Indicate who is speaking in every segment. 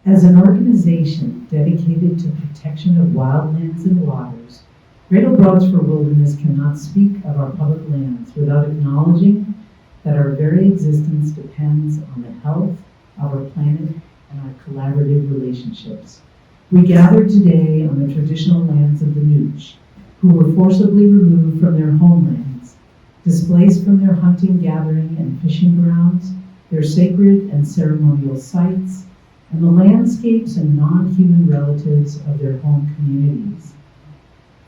Speaker 1: As an organization dedicated to protection of wildlands and waters, Great Oak Broadsford Wilderness cannot speak of our public lands without acknowledging that our very existence depends on the health of our planet and our collaborative relationships. We gather today on the traditional lands of the Nooch, who were forcibly removed from their homelands, displaced from their hunting, gathering, and fishing grounds, their sacred and ceremonial sites, and the landscapes and non-human relatives of their home communities.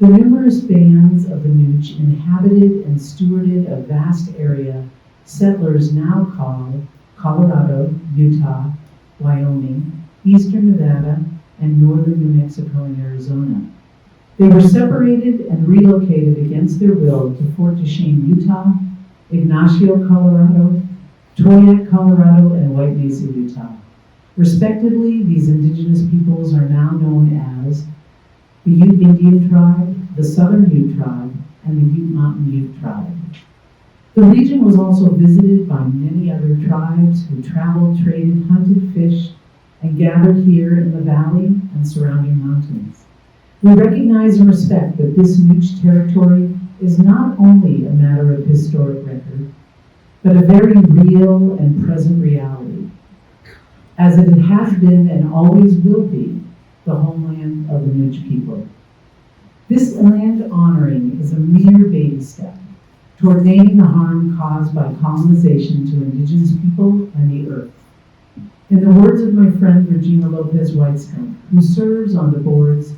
Speaker 1: The numerous bands of the Nooch inhabited and stewarded a vast area settlers now call Colorado, Utah, Wyoming, Eastern Nevada, and northern New Mexico and Arizona. They were separated and relocated against their will to Fort Duchesne, Utah, Ignacio, Colorado, Toyac, Colorado, and White Mesa, Utah. Respectively, these indigenous peoples are now known as the Ute Indian Tribe, the Southern Ute Tribe, and the Ute Mountain Ute Tribe. The region was also visited by many other tribes who traveled, traded, hunted, fished, and gathered here in the valley and surrounding mountains. We recognize and respect that this Nooch territory is not only a matter of historic record, but a very real and present reality, as it has been and always will be the homeland of the Nooch people. This land honoring is a mere baby step toward naming the harm caused by colonization to indigenous people and the earth. In the words of my friend Regina Lopez-Whiteskunk, who serves on the Broad's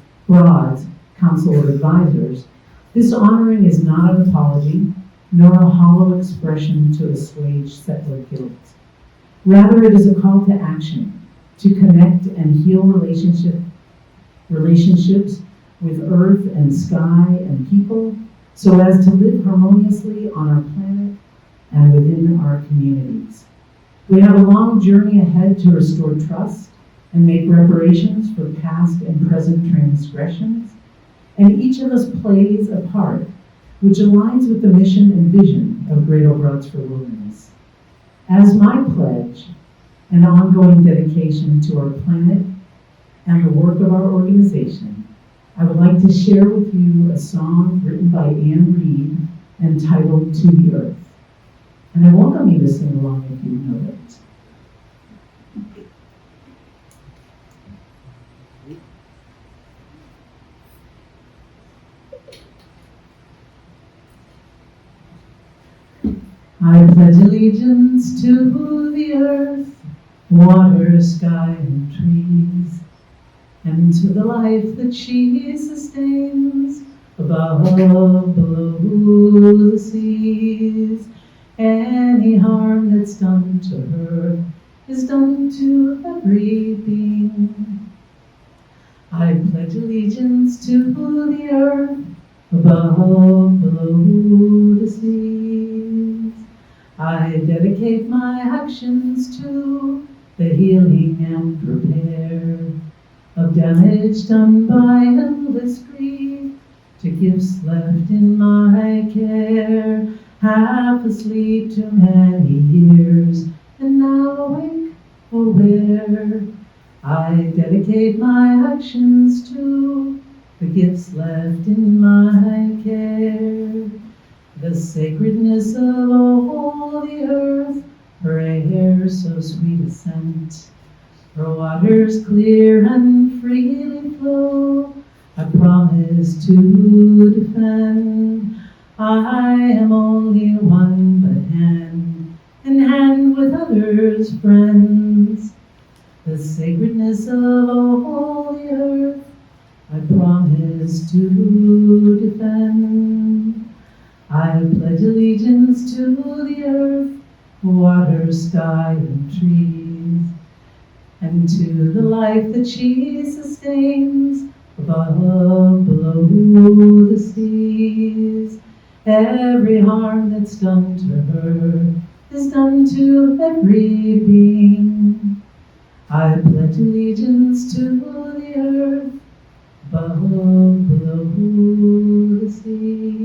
Speaker 1: Council of Advisors, this honoring is not an apology, nor a hollow expression to assuage settler guilt. Rather, it is a call to action, to connect and heal relationships with earth and sky and people, so as to live harmoniously on our planet and within our communities. We have a long journey ahead to restore trust and make reparations for past and present transgressions, and each of us plays a part which aligns with the mission and vision of Great Oak Broadsford Wilderness. As my pledge and ongoing dedication to our planet and the work of our organization, I would like to share with you a song written by Anne Reed entitled To the Earth. And I welcome you to sing along if you know it. I pledge allegiance to the earth, water, sky, and trees, and to the life that she sustains above, below the seas. Any harm that's done to her is done to every being. I pledge allegiance to the earth, above, below the seas. I dedicate my actions to the healing and repair of damage done by endless grief, to gifts left in my care, half asleep too many years, and now awake, aware. I dedicate my actions to the gifts left in my care, the sacredness of all the earth, her air so sweet a scent, her waters clear and freely flow, I promise to defend. I am only one, but hand in hand with others, friends. The sacredness of all the earth, I promise to defend. I pledge allegiance to the earth, water, sky, and trees, and to the life that she sustains above, below the seas. Every harm that's done to her is done to every being. I pledge allegiance to the earth, above, below the sea.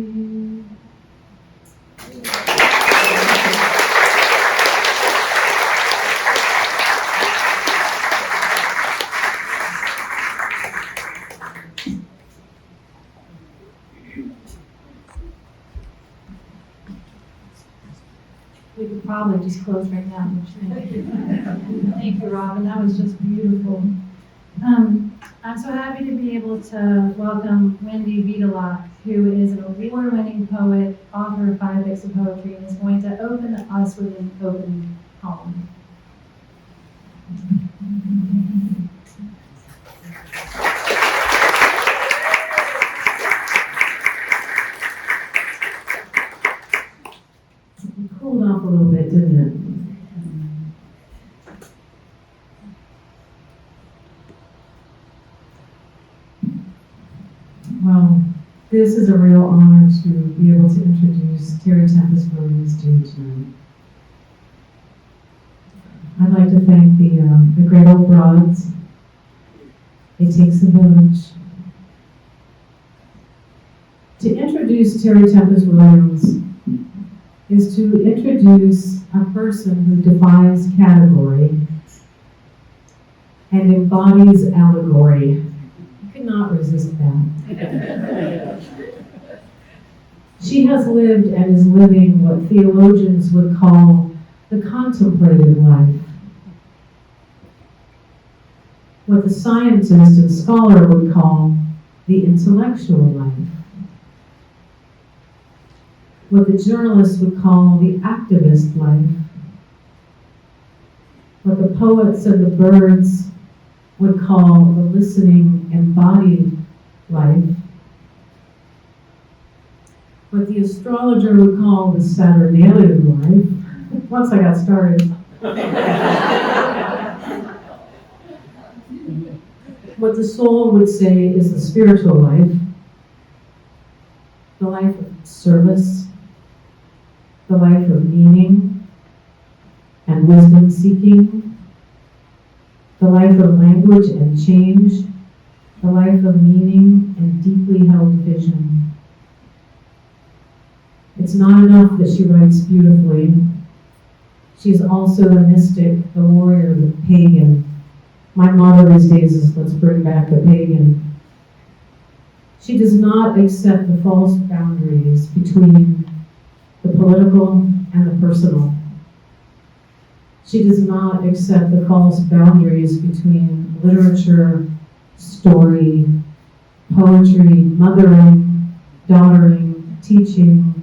Speaker 2: We could probably just close right now. Thank you, Robin. That was just beautiful. I'm so happy to be able to welcome Wendy Vidalak, who is an award-winning poet, author of 5 books of poetry, and is going to open us with an opening poem.
Speaker 1: It cooled off a little bit, didn't it? Well, this is a real honor to be able to introduce Terry Tempest Williams to you tonight. I'd like to thank the Great Old Broads. It takes a village. To introduce Terry Tempest Williams is to introduce a person who defies category and embodies allegory. I could not resist that. She has lived and is living what theologians would call the contemplative life, what the scientist and scholar would call the intellectual life, what the journalist would call the activist life, what the poets and the birds would call the listening, embodied life, what the astrologer would call the Saturnalian life, once I got started. What the soul would say is the spiritual life, the life of service, the life of meaning and wisdom seeking, the life of language and change, the life of meaning and deeply held vision. It's not enough that she writes beautifully. She is also the mystic, the warrior, the pagan. My motto these days is, let's bring back the pagan. She does not accept the false boundaries between the political and the personal. She does not accept the false boundaries between literature, story, poetry, mothering, daughtering, teaching,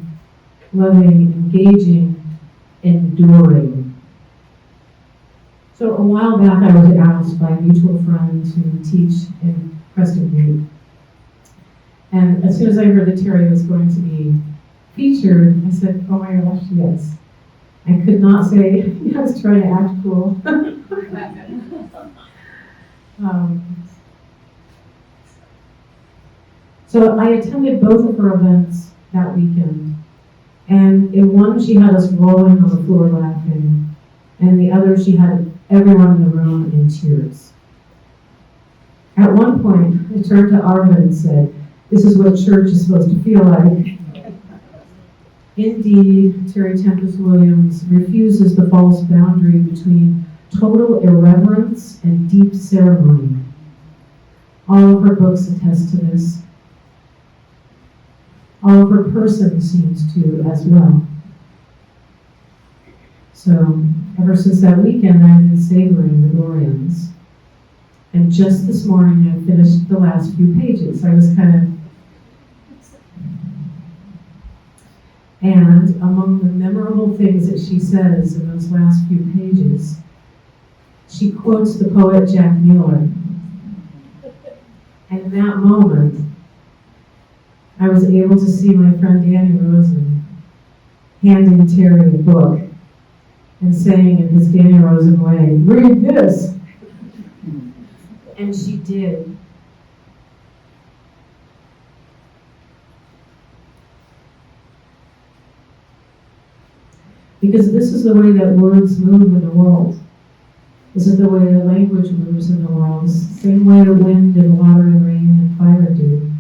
Speaker 1: loving, engaging, enduring. So a while back I was asked by a mutual friend to teach in Crested Butte. And as soon as I heard that Terry was going to be featured, I said, oh my gosh, yes. I could not say, I was trying to act cool. So I attended both of her events that weekend. And in one, she had us rolling on the floor laughing. And in the other, she had everyone in the room in tears. At one point, I turned to Arvin and said, this is what church is supposed to feel like. Indeed, Terry Tempest Williams refuses the false boundary between total irreverence and deep ceremony. All of her books attest to this. All of her person seems to as well. So, ever since that weekend, I've been savoring the Glorians. And just this morning, I finished the last few pages. I was kind of... And among the memorable things that she says in those last few pages, she quotes the poet Jack Mueller. And in that moment, I was able to see my friend Danny Rosen handing Terry a book and saying in his Danny Rosen way, read this. And she did. Because this is the way that words move in the world. This is the way that language moves in the world. It's the same way the wind and water and rain and fire do.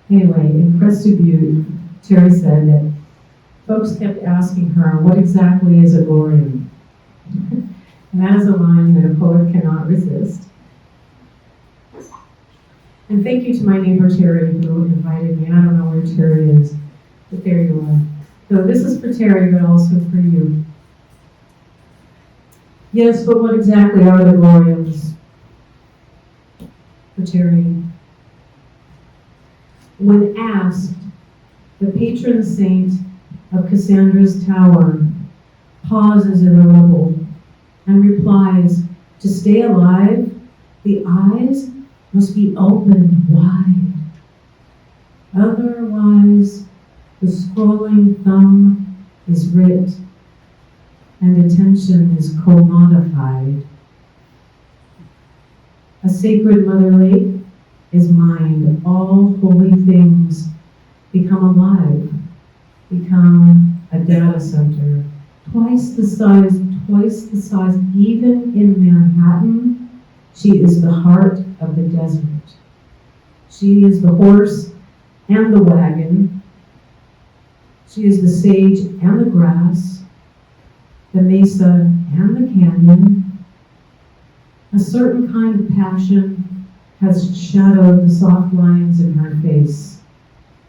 Speaker 1: Anyway, in Crested Butte, Terry said that folks kept asking her, what exactly is a Glorian? And that is a line that a poet cannot resist. And thank you to my neighbor Terry who invited me. I don't know where Terry is, but there you are.
Speaker 3: So this is for Terry, but also for you. Yes, but what exactly are the Glorians? For Terry. When asked, the patron saint of Cassandra's tower pauses in the rubble and replies, to stay alive, the eyes must be opened wide. Otherwise, the scrolling thumb is writ and attention is commodified. A sacred mother lake is mind. All holy things become alive, become a data center. Twice the size, even in Manhattan, she is the heart of the desert. She is the horse and the wagon. She is the sage and the grass, the mesa and the canyon. A certain kind of passion has shadowed the soft lines in her face.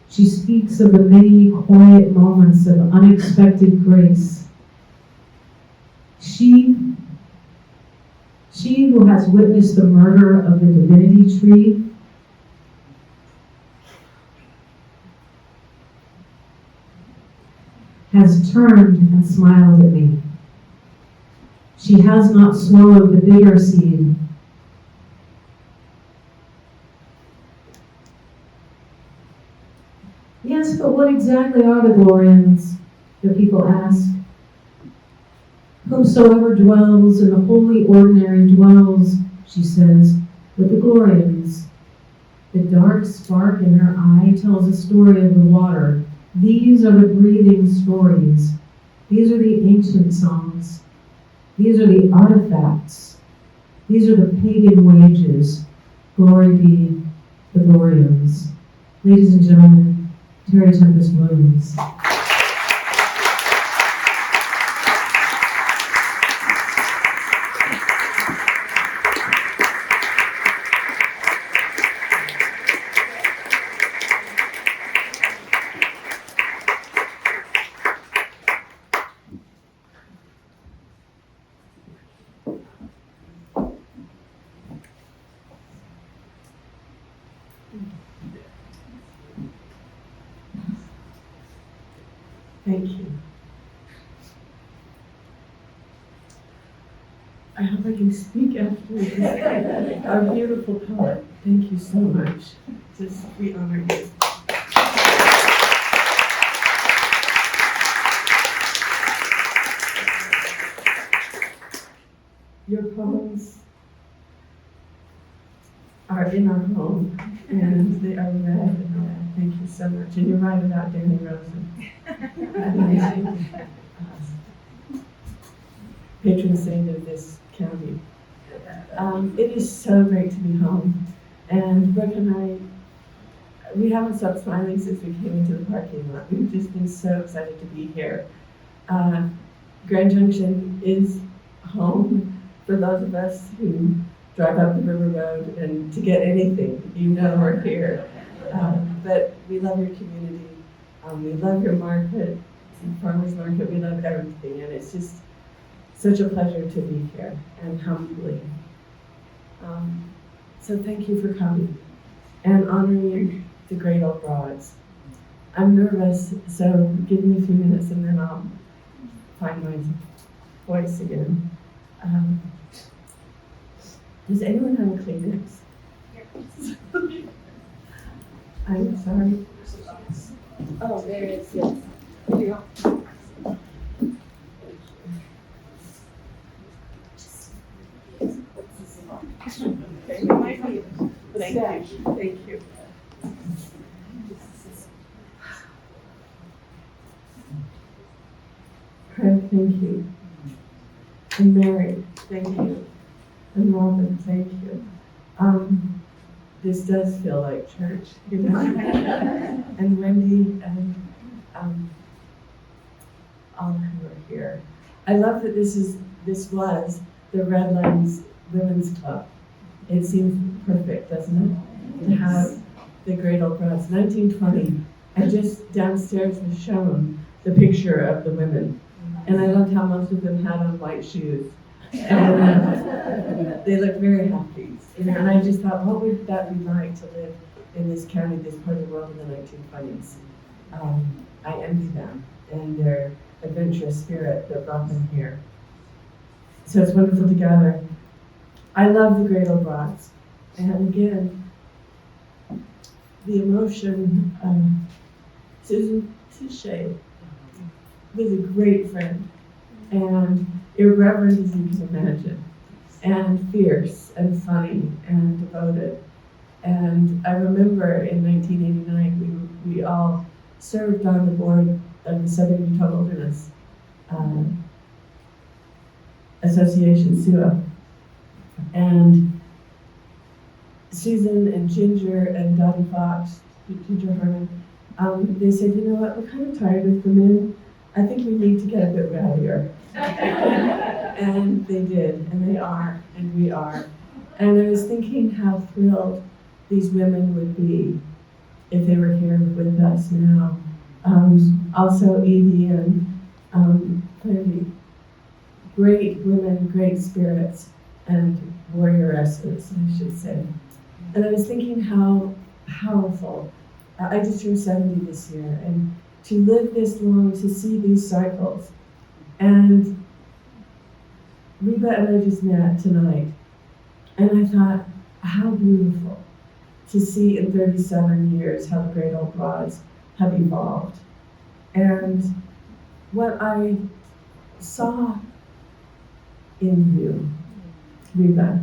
Speaker 3: She speaks of the many quiet moments of unexpected grace. She who has witnessed the murder of the divinity tree has turned and smiled at me. She has not swallowed the bitter seed. Yes, but what exactly are the Glorians? The people ask. Whosoever dwells in the holy ordinary dwells, she says, with the Glorians. The dark spark in her eye tells a story of the water. These are the breathing stories. These are the ancient songs. These are the artifacts. These are the pagan wages. Glory be the Glorians. Ladies and gentlemen, Terry Tempest Williams.
Speaker 4: Thank you. I hope I can speak after our beautiful poet. Thank you so much. Just we honor you. Your poems are in our home and they are read. Thank you so much. And you're right about Danny Rosen. Patron saint of this county. It is so great to be home. And Brooke and we haven't stopped smiling since we came into the parking lot. We've just been so excited to be here. Grand Junction is home for those of us who drive up the river road and to get anything, you know we're here. But we love your community. We love your market, farmers market. We love everything, and it's just such a pleasure to be here and humbly. So thank you for coming and honoring the great old broads. I'm nervous, so give me a few minutes and then I'll find my voice again. Does anyone have a Kleenex? I'm sorry. Oh, there it is, yes. Here you go. Okay. Thank you. Thank you. Craig, thank you. And Mary, thank you. And Robin, thank you. This does feel like church, you know. And Wendy and all who are here. I love that this was the Redlands Women's Club. It seems perfect, doesn't it? To have the great old broads. 1920. I just downstairs was shown the picture of the women. And I loved how most of them had on white shoes. And they looked very happy. You know, and I just thought, what would that be like to live in this county, this part of the world in the 1920s? I envy them and their adventurous spirit that brought them here. So it's wonderful to gather. I love the Great Old Broads. And again, the emotion, Susan Touche was a great friend and irreverent as you can imagine, and fierce and funny and devoted. And I remember in 1989, we all served on the board of the Southern Utah Wilderness Association, SUA. And Susan and Ginger and Dottie Fox, Ginger Harmon, they said, you know what, we're kind of tired of the men. I think we need to get a bit rowdier. And they did, and they are, and we are. And I was thinking how thrilled these women would be if they were here with us now. Also Edie and Brandy, great women, great spirits, and warrioresses, I should say. And I was thinking how powerful. I just turned 70 this year, and to live this long, to see these cycles. And Reba and I just met tonight, and I thought, how beautiful to see in 37 years how the Great Old Broads have evolved. And what I saw in you, Reba,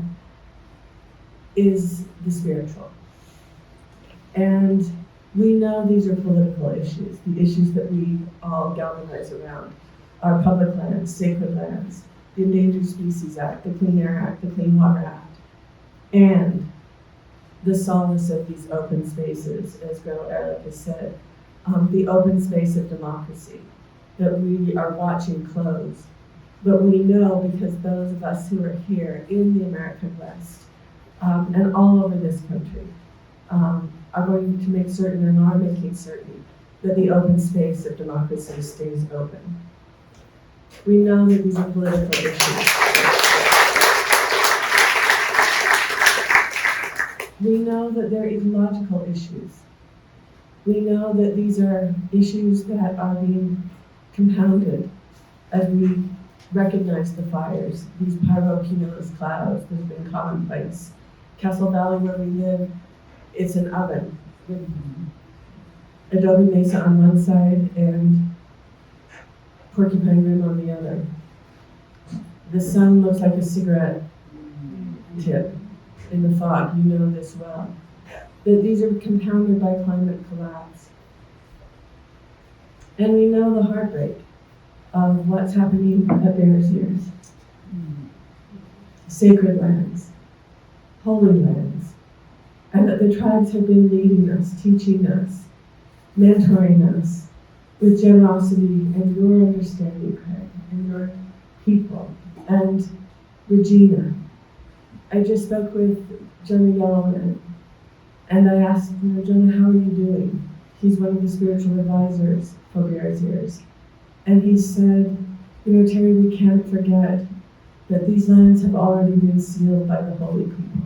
Speaker 4: is the spiritual. And we know these are political issues, the issues that we all galvanize around. Our public lands, sacred lands, the Endangered Species Act, the Clean Air Act, the Clean Water Act, and the solace of these open spaces, as Gretel Ehrlich has said, the open space of democracy that we are watching close. But we know, because those of us who are here in the American West and all over this country are going to make certain and are making certain that the open space of democracy stays open. We know that these are political issues. We know that they're ecological issues. We know that these are issues that are being compounded as we recognize the fires, these pyrocumulus clouds that have been commonplace. Castle Valley, where we live, it's an oven with adobe mesa on one side and Porcupine Rim on the other. The sun looks like a cigarette tip in the fog. You know this well. That these are compounded by climate collapse. And we know the heartbreak of what's happening at Bears Ears. Sacred lands, holy lands, and that the tribes have been leading us, teaching us, mentoring us with generosity and your understanding, Craig, and your people. And Regina, I just spoke with Jonah Yellowman, and I asked, Jonah, how are you doing? He's one of the spiritual advisors for Bears Ears. And he said, Terry, we can't forget that these lands have already been sealed by the holy people.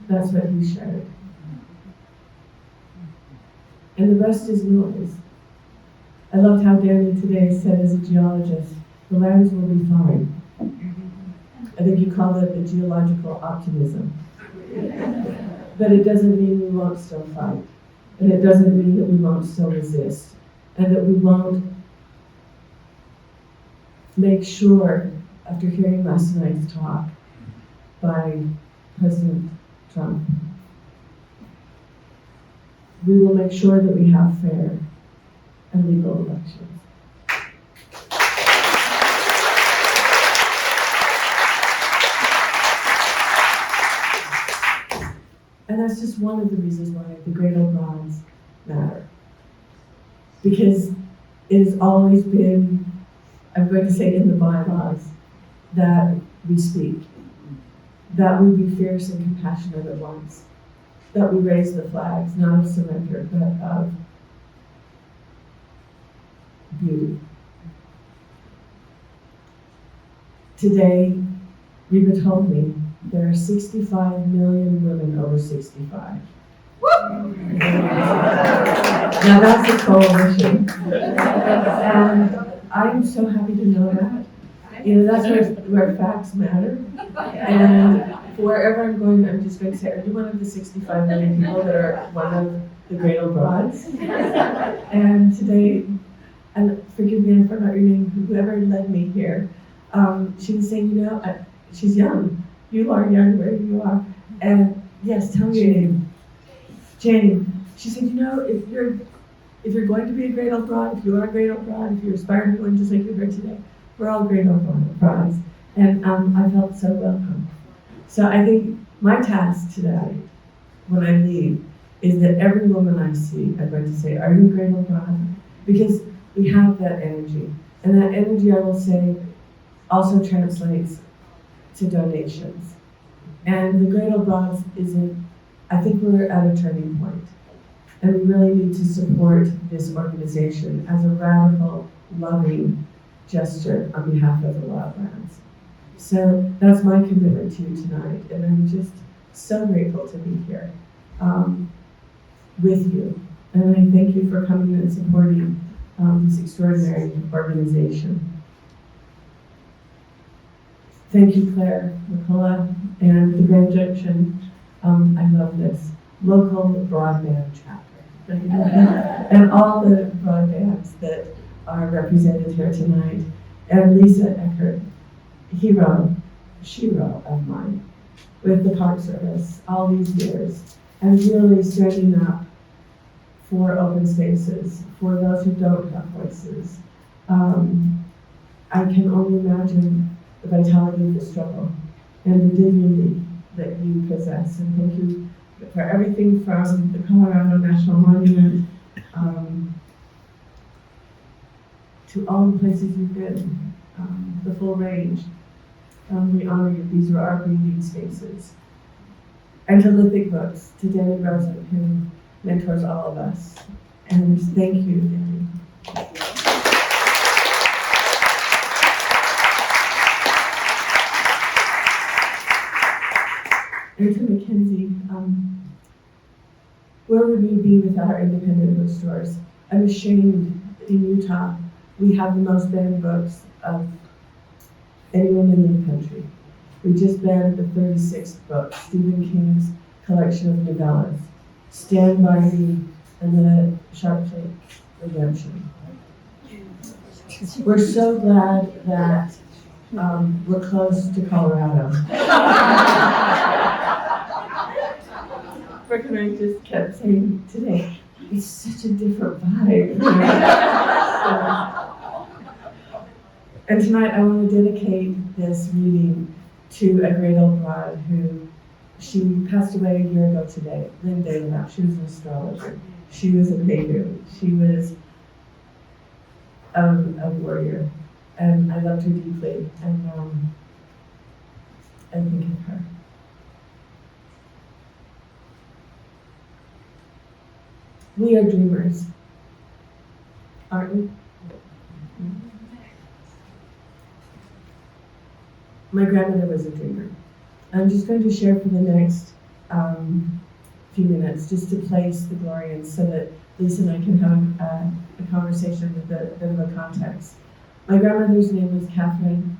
Speaker 4: That's what he shared. And the rest is noise. I loved how Danny today said, as a geologist, the lands will be fine. I think you call it the geological optimism. But it doesn't mean we won't still fight. And it doesn't mean that we won't still resist. And that we won't make sure, after hearing last night's talk by President Trump, we will make sure that we have fair and legal elections. And that's just one of the reasons why the Great Old Broads matter. Because it has always been, I'm going to say in the bylaws, that we speak, that we be fierce and compassionate at once, that we raise the flags, not of surrender, but of beauty. Today, Reba told me there are 65 million women over 65. Now that's a coalition. And I'm so happy to know that. You know, that's where facts matter. And wherever I'm going, I'm just going to say, are you one of the 65 million people that are one of the great old broads? And today, and forgive me, I forgot your name, whoever led me here, she was saying, you know, she's young. You are young where you are. And yes, tell me your name. Jane. She said, you know, if you're going to be a great old broad, if you are a great old broad, if you're aspiring to be one just like you heard today, we're all great old broads. And I felt so welcome. So I think my task today, when I leave, is that every woman I see, I'm going to say, are you a great old broad? Because we have that energy. And that energy, I will say, also translates to donations. And the Great Old Broads I think we're at a turning point. And we really need to support this organization as a radical, loving gesture on behalf of the wildlands. So that's my commitment to you tonight. And I'm just so grateful to be here with you. And I thank you for coming and supporting this extraordinary organization. Thank you, Claire, McCullough, and the Grand Junction. I love this. Local broadband chapter. And all the broadbands that are represented here tonight. And Lisa Eckert, shero of mine, with the Park Service all these years, and really standing up for open spaces, for those who don't have voices. I can only imagine the vitality of the struggle and the dignity that you possess. And thank you for everything from the Colorado National Monument to all the places you've been, the full range. We honor you. These are our breathing spaces. And to Lithic Books, to Danny Rosen, who mentors all of us. And thank you, Danny. And to Mackenzie, where would we be without our independent bookstores? I'm ashamed that in Utah, we have the most banned books of anyone in the country. We just banned the 36th book, Stephen King's collection of novellas, Stand By Me and the Sharp Plate Redemption. We're so glad that we're close to Colorado. Rick and I just kept saying today, it's such a different vibe. And tonight I want to dedicate this reading to a great old broad who, she passed away a year ago today, Lynn Daylap. She was an astrologer. She was a pagan. She was a warrior. And I loved her deeply. And I think of her. We are dreamers, aren't we? My grandmother was a dreamer. I'm just going to share for the next few minutes, just to place the glory in so that Lisa and I can have a conversation with a bit of a context. My grandmother's name was Catherine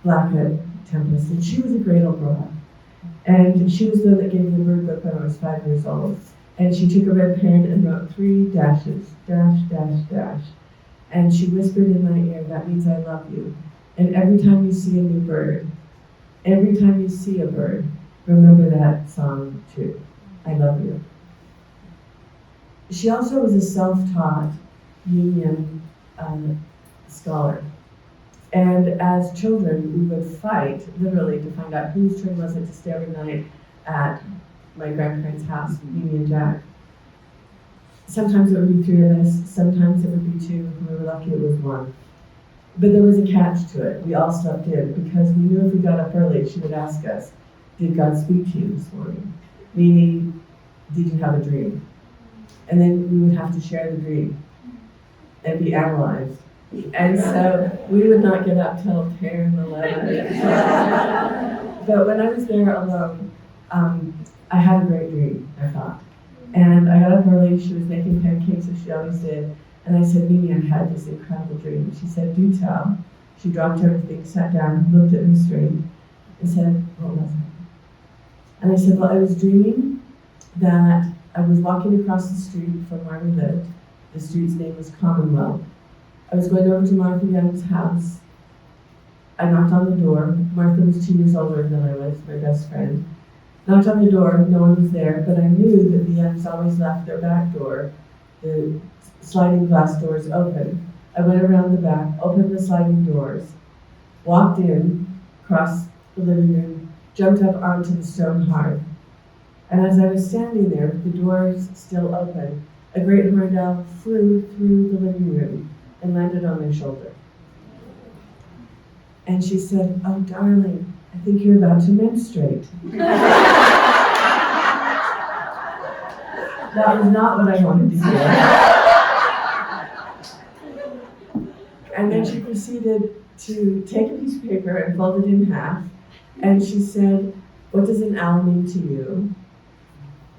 Speaker 4: Blackhead Tempest, and she was a great old broad. And she was the one that gave me the word book when I was 5 years old. And she took a red pen and wrote 3 dashes, dash, dash, dash. And she whispered in my ear, that means I love you. And every time you see a new bird, every time you see a bird, remember that song too. I love you. She also was a self-taught union scholar. And as children, we would fight, literally, to find out whose turn was it to stay every night at my grandparents' house, Mimi and Jack. Sometimes it would be 3 of us, sometimes it would be 2, and we were lucky it was 1. But there was a catch to it. We all slept in because we knew if we got up early, she would ask us, did God speak to you this morning? Meaning, did you have a dream? And then we would have to share the dream. and be analyzed. And so we would not get up till 10, 11. But when I was there alone, I had a great dream, I thought. And I got up early, she was making pancakes as she always did. And I said, Mimi, I had this incredible dream. She said, do tell. She dropped everything, sat down, looked at me straight, and said, what was it? And I said, well, I was dreaming that I was walking across the street from where we lived. The street's name was Commonwealth. I was going over to Martha Young's house. I knocked on the door. Martha was 2 years older than I was, my best friend. Knocked on the door, no one was there, but I knew that the Youngs always left their back door, the sliding glass doors, open. I went around the back, opened the sliding doors, walked in, crossed the living room, jumped up onto the stone hearth. And as I was standing there, with the doors still open, a great horned owl flew through the living room and landed on my shoulder. And she said, oh, darling, I think you're about to menstruate. That was not what I wanted to hear. And then she proceeded to take a piece of paper and fold it in half. And she said, what does an owl mean to you?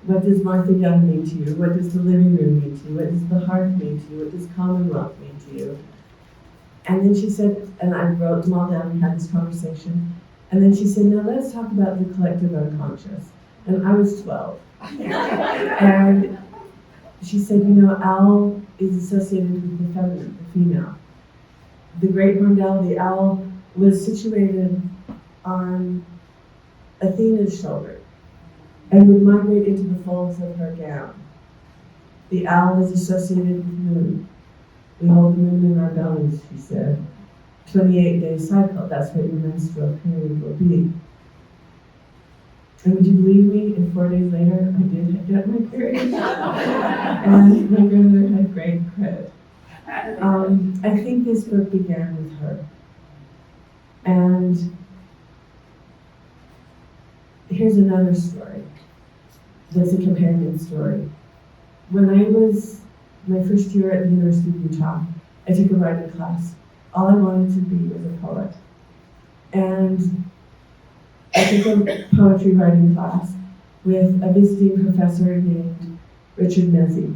Speaker 4: What does Martha Young mean to you? What does the living room mean to you? What does the hearth mean to you? What does Commonwealth mean to you? And then she said, and I wrote them all down, we had this conversation. And then she said, now let's talk about the collective unconscious. And I was 12. And she said, you know, owl is associated with the feminine, the female. The great horned owl, the owl, was situated on Athena's shoulder and would migrate into the folds of her gown. The owl is associated with moon. We hold the moon in our bellies, she said. 28-day cycle, that's what your menstrual period will be. And would you believe me, and 4 days later, I did get my period. And my grandmother had great credit. I think this book began with her. And here's another story that's a companion story. When I was my first year at the University of Utah, I took a writing class. All I wanted to be was a poet. And I took a poetry writing class with a visiting professor named Richard Mezzi.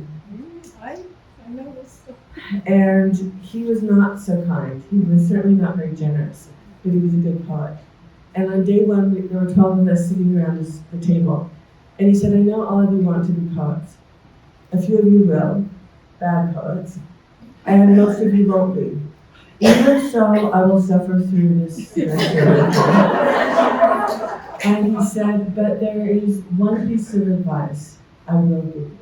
Speaker 5: I know this.
Speaker 4: And he was not so kind. He was certainly not very generous, but he was a good poet. And on day one, there were 12 of us sitting around the table. And he said, I know all of you want to be poets. A few of you will, bad poets, and most of you won't be. Even so, I will suffer through this semester. And he said, but there is one piece of advice I will give you.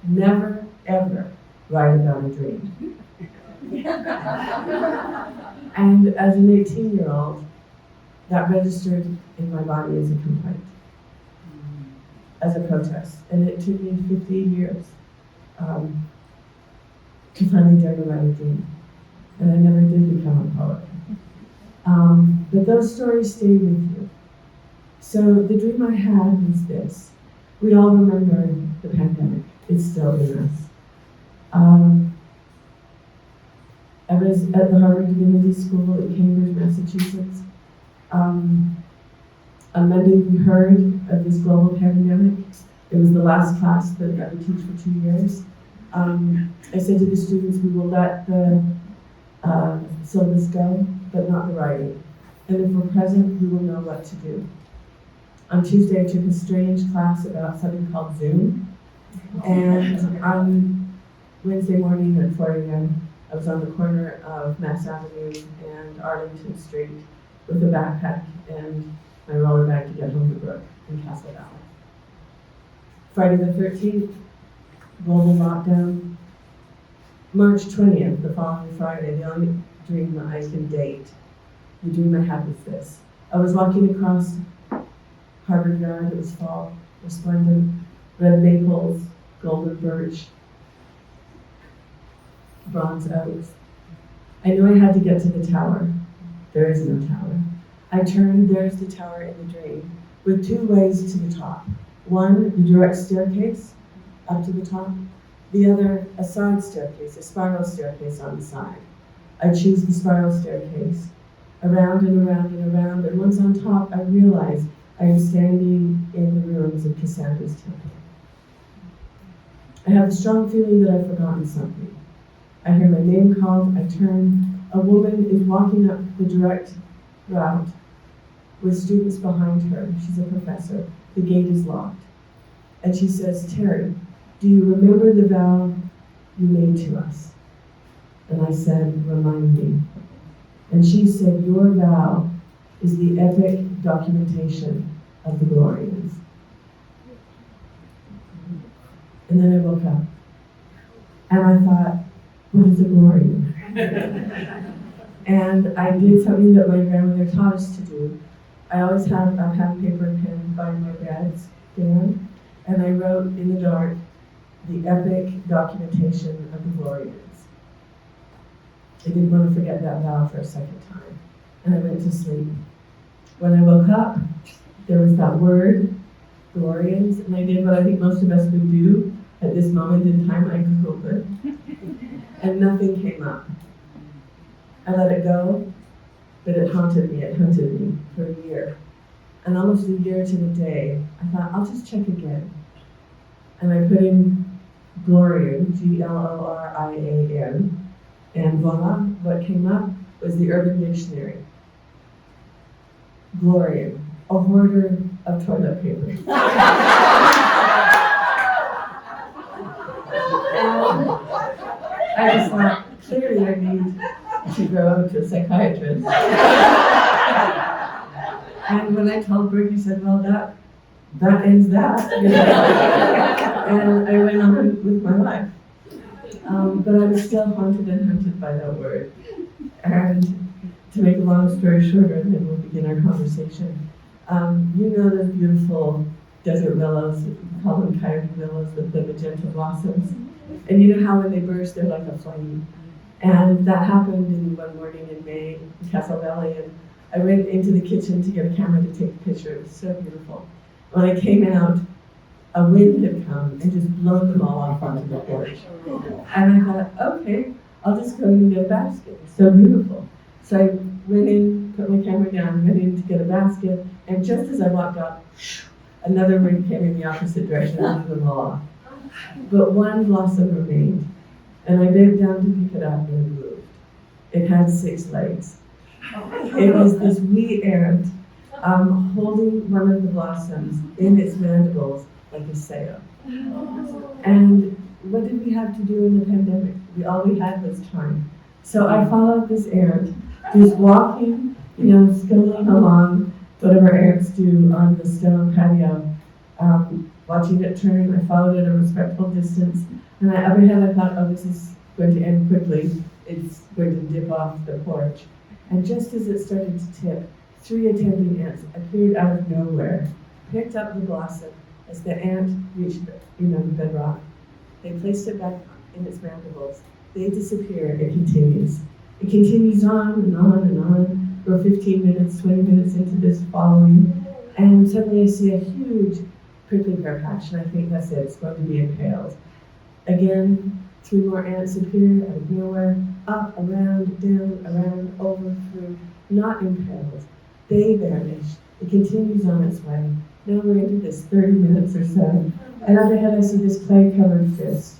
Speaker 4: Never, ever write about a dream. And as an 18-year-old, that registered in my body as a complaint, as a protest. And it took me 15 years to finally dare to write a dream. And I never did become a poet. But those stories stay with you. So the dream I had was this. We all remember the pandemic. It's still in us. I was at the Harvard Divinity School in Cambridge, Massachusetts. On Monday, we heard of this global pandemic. It was the last class that I would teach for 2 years. I said to the students, we will let the syllabus go, but not the writing. And if we're present, we will know what to do. On Tuesday, I took a strange class about something called Zoom. And on Wednesday morning at 4 a.m., I was on the corner of Mass Avenue and Arlington Street with a backpack and my roller bag to get home to Brook in Castle Valley. Friday the 13th, global lockdown. March 20th, the following Friday, the only dream that I can date, the dream I had was this. I was walking across Harvard Yard, it was fall, resplendent, red maples, golden birch, bronze oaks. I knew I had to get to the tower. There is no tower. I turned, there's the tower in the dream, with 2 ways to the top. One, the direct staircase up to the top. The other, a side staircase, a spiral staircase on the side. I choose the spiral staircase, around and around and around, and once on top, I realize I am standing in the ruins of Cassandra's temple. I have a strong feeling that I've forgotten something. I hear my name called, I turn. A woman is walking up the direct route with students behind her. She's a professor. The gate is locked. And she says, "Terry, do you remember the vow you made to us?" And I said, "Remind me." And she said, "Your vow is the epic documentation of the Glorians." And then I woke up. And I thought, what is a Glorian? And I did something that my grandmother taught us to do. I always have a pen, paper, and pen by my bed's stand, and I wrote in the dark, "The epic documentation of the Glorians." I didn't want to forget that vow for a second time, and I went to sleep. When I woke up, there was that word, Glorians, and I did what I think most of us would do at this moment in time. I Googled it, and nothing came up. I let it go, but it haunted me for a year. And almost a year to the day, I thought, I'll just check again. And I put in Glorian, Glorian, and voila, what came up was the Urban Dictionary. Glorian, a hoarder of toilet paper. And I just thought, clearly I need to go to a psychiatrist. And when I told Brooke, he said, "Well, that ends that." You know? And I went on with my life. But I was still haunted and hunted by that word. And to make a long story shorter, and then we'll begin our conversation. You know those beautiful desert willows, we call them coyote willows with the magenta blossoms. And you know how when they burst, they're like a flame. And that happened in one morning in May in Castle Valley, and I went into the kitchen to get a camera to take a picture. It was so beautiful. When I came out, a wind had come and just blown them all off onto the porch. And I thought, okay, I'll just go in and get a basket. It's so beautiful. So I went in, put my camera down, went in to get a basket, and just as I walked out, another wind came in the opposite direction and blew them all off. But one blossom remained. And I bent down to pick it up and it moved. It had 6 legs. It was this wee ant holding one of the blossoms in its mandibles like a sail. And what did we have to do in the pandemic? All we had was time. So I followed this ant, just walking, scuttling along, whatever ants do on the stone patio, watching it turn. I followed it a respectful distance. And up ahead I thought, oh, this is going to end quickly. It's going to dip off the porch. And just as it started to tip, 3 attending ants appeared out of nowhere, picked up the blossom as the ant reached the bedrock. They placed it back in its mandibles. They disappear. It continues. It continues on and on and on. We're 15 minutes, 20 minutes into this following. And suddenly I see a huge prickly pear patch, and I think that's it. It's going to be impaled. Again, 3 more ants appear out of nowhere, up, around, down, around, over, through, not impaled. They vanish. It continues on its way. Now we're into this 30 minutes or so. And up ahead I see this clay-covered fist,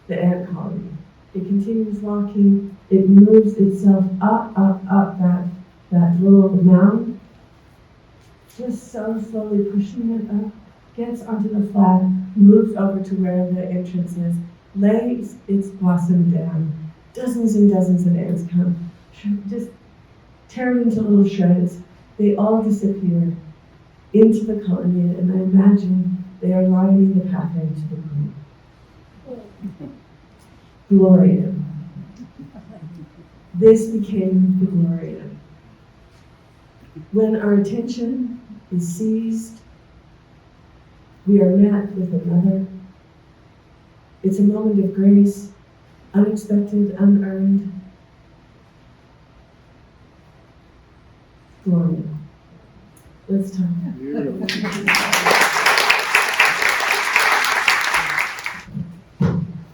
Speaker 4: the ant colony. It continues walking. It moves itself up that little mound, just so slowly pushing it up, gets onto the flat, moves over to where the entrance is, lays its blossom down. Dozens and dozens of ants come, just tearing into little shreds. They all disappear into the colony, and I imagine they are lining the pathway to the queen. Gloria. This became the Gloria. When our attention is seized, we are met with another. It's a moment of grace, unexpected, unearned. Gloria. Let's talk.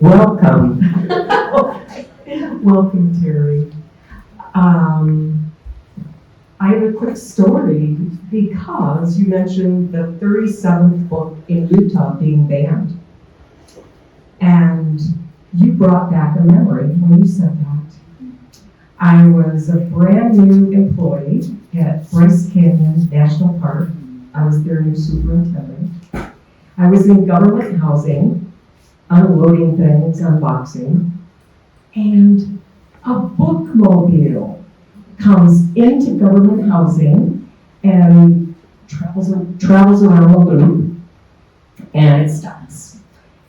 Speaker 3: Welcome. Welcome, Terry. I have a quick story because you mentioned the 37th book in Utah being banned. And you brought back a memory when you said that. I was a brand new employee at Bryce Canyon National Park. I was their new superintendent. I was in government housing, unloading things, unboxing, and a bookmobile comes into government housing and travels around the loop, and it stops.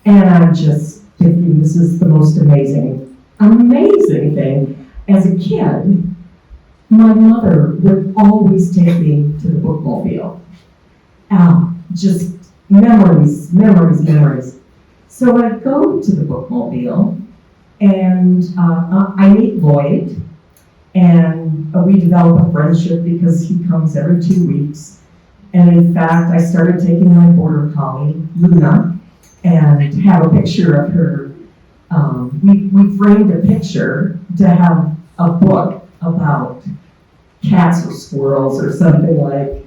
Speaker 3: And I'm just thinking, this is the most amazing thing. As a kid, my mother would always take me to the bookmobile. Just memories. So I go to the bookmobile, and I meet Lloyd, and we develop a friendship because he comes every 2 weeks. And in fact, I started taking my border collie, Luna, and have a picture of her. We framed a picture to have a book about cats or squirrels or something like,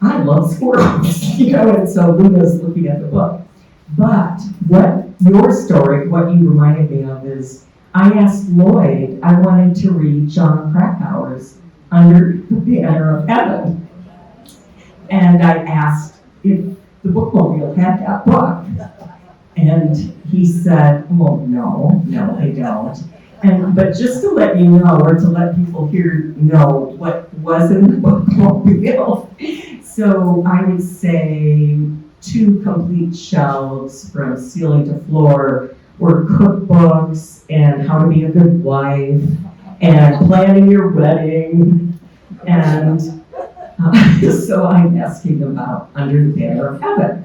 Speaker 3: I love squirrels, and so Luna's looking at the book. But what you reminded me of is, I asked Lloyd, I wanted to read John Krakauer's Under the Banner of Heaven. And I asked if the bookmobile had that book. And he said, well, no, they don't. But just to let you know, or to let people here know what was in the bookmobile, so I would say 2 complete shelves from ceiling to floor were cookbooks and how to be a good wife and planning your wedding. And so I'm asking about Under the Banner of Heaven.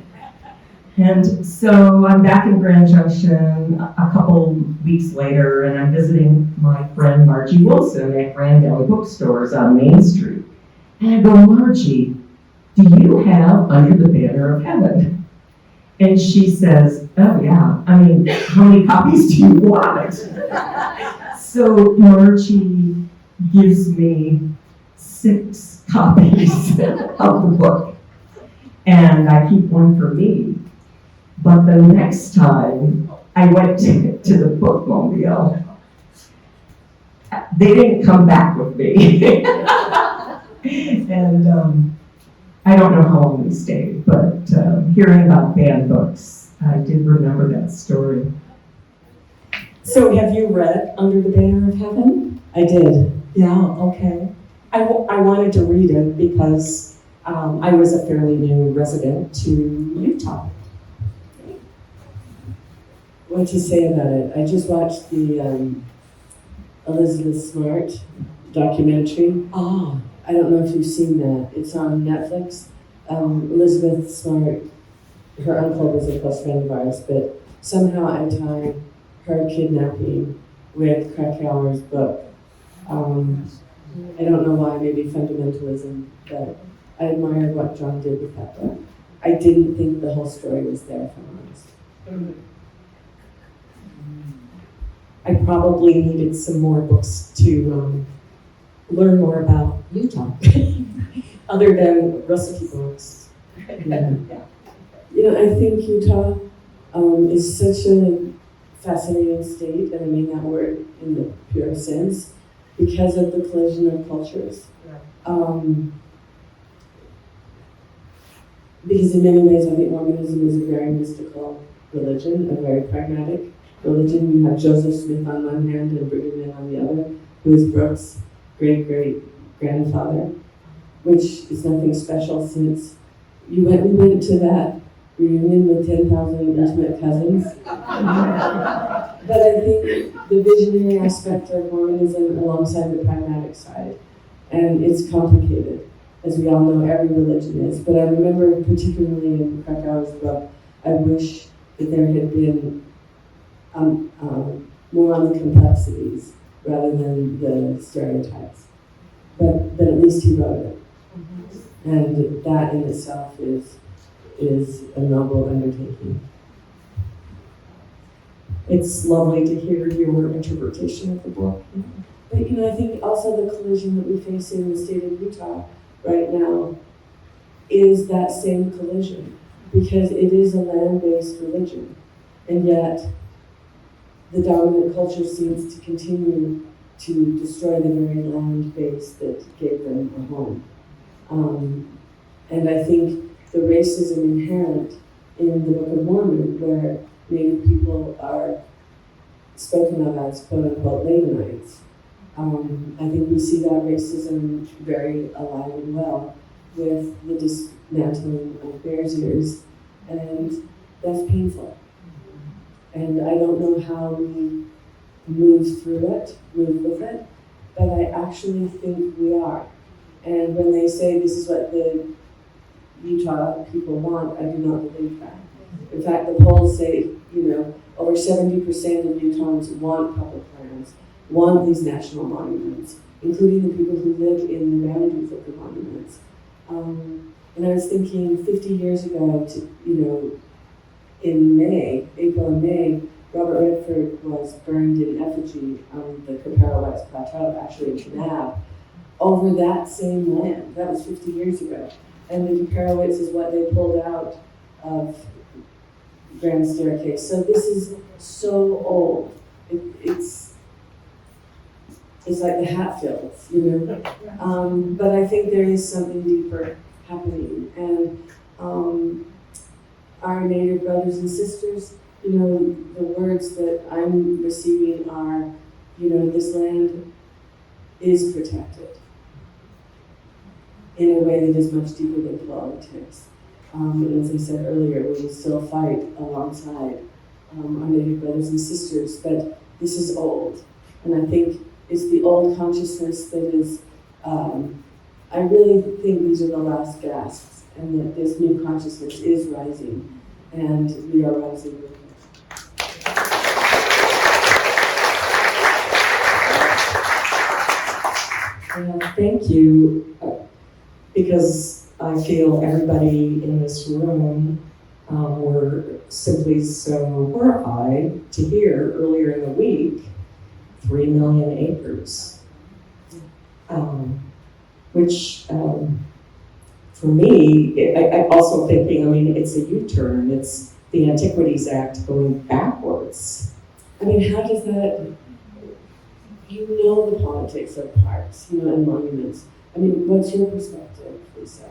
Speaker 3: And so I'm back in Grand Junction a couple weeks later, and I'm visiting my friend Margie Wilson at Grand Valley Bookstores on Main Street. And I go, Margie, do you have Under the Banner of Heaven? And she says, oh yeah, how many copies do you want? So Margie gives me 6 copies of the book, and I keep one for me. But the next time I went to the bookmobile, they didn't come back with me. And I don't know how long we stayed, but hearing about banned books, I did remember that story.
Speaker 6: So have you read Under the Banner of Heaven? I did. Yeah, okay. I wanted to read it because I was a fairly new resident to Utah.
Speaker 7: What to say about it? I just watched the Elizabeth Smart documentary.
Speaker 6: Ah.
Speaker 7: I don't know if you've seen that. It's on Netflix. Elizabeth Smart, her uncle was a close friend of ours, but somehow I tied her kidnapping with Krakauer's book. I don't know why, maybe fundamentalism, but I admire what John did with that book. I didn't think the whole story was there, if I'm honest.
Speaker 6: I probably needed some more books to learn more about Utah, other than recipe books.
Speaker 7: Yeah. I think Utah is such a fascinating state, and I mean that word in the pure sense, because of the collision of cultures. Because in many ways, I think Mormonism is a very mystical religion, a very pragmatic religion. You have Joseph Smith on one hand and Brigham Young on the other, who is Brooks' great-great-grandfather, which is nothing special since we went to that reunion with 10,000 intimate cousins. But I think the visionary aspect of Mormonism alongside the pragmatic side, and it's complicated, as we all know every religion is. But I remember particularly in Krakauer's book, I wish that there had been more on the complexities rather than the stereotypes. But at least he wrote it. And that in itself is a noble undertaking.
Speaker 6: it's lovely to hear your interpretation of the book.
Speaker 7: But I think also the collision that we face in the state of Utah right now is that same collision, because it is a land-based religion, and yet the dominant culture seems to continue to destroy the very land base that gave them a home. And I think the racism inherent in the Book of Mormon, where Native people are spoken of as quote-unquote Lamanites, I think we see that racism very alive and well with the dismantling of Bears Ears, and that's painful. And I don't know how we move with it, but I actually think we are. And when they say this is what the Utah people want, I do not believe that. In fact, the polls say, over 70% of Utahns want public lands, want these national monuments, including the people who live in the boundaries of the monuments. And I was thinking 50 years ago, in April and May, Robert Redford was burned in effigy on the Caparawas Plateau, actually in Kanab, over that same land. That was 50 years ago. And the Caparawits is what they pulled out of Grand Staircase. So this is so old. It's like the Hatfields, But I think there is something deeper happening. And our Native brothers and sisters, the words that I'm receiving are, this land is protected in a way that is much deeper than politics. And as I said earlier, we will still fight alongside our Native brothers and sisters, but this is old. And I think it's the old consciousness that is, I really think these are the last gasps, and that this new consciousness is rising, and we are rising with it.
Speaker 6: Thank you, because I feel everybody in this room were simply so horrified to hear earlier in the week 3 million acres, which for me, I also thinking, it's a U-turn, it's the Antiquities Act going backwards.
Speaker 7: How does that, the politics of parks, and monuments. What's your perspective, Lisa?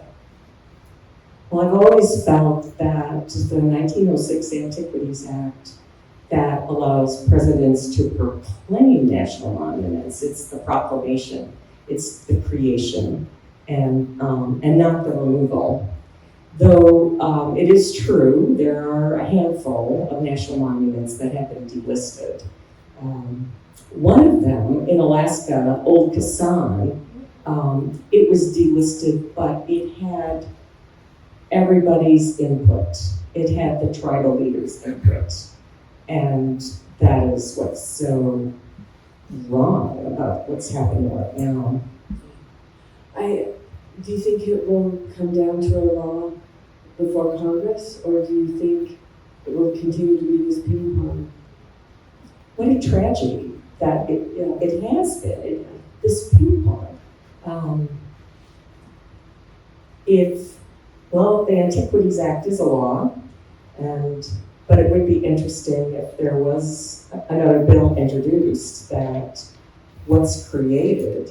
Speaker 6: Well, I've always felt that the 1906 Antiquities Act that allows presidents to proclaim national monuments, it's the proclamation, it's the creation, and not the removal. Though it is true, there are a handful of national monuments that have been delisted. One of them in Alaska, Old Kassan, it was delisted, but it had everybody's input. It had the tribal leaders' input. And that is what's so wrong about what's happening right now.
Speaker 7: Do you think it will come down to a law before Congress, or do you think it will continue to be this ping pong?
Speaker 6: What a tragedy that it has been, this ping pong. The Antiquities Act is a law, but it would be interesting if there was another bill introduced that what's created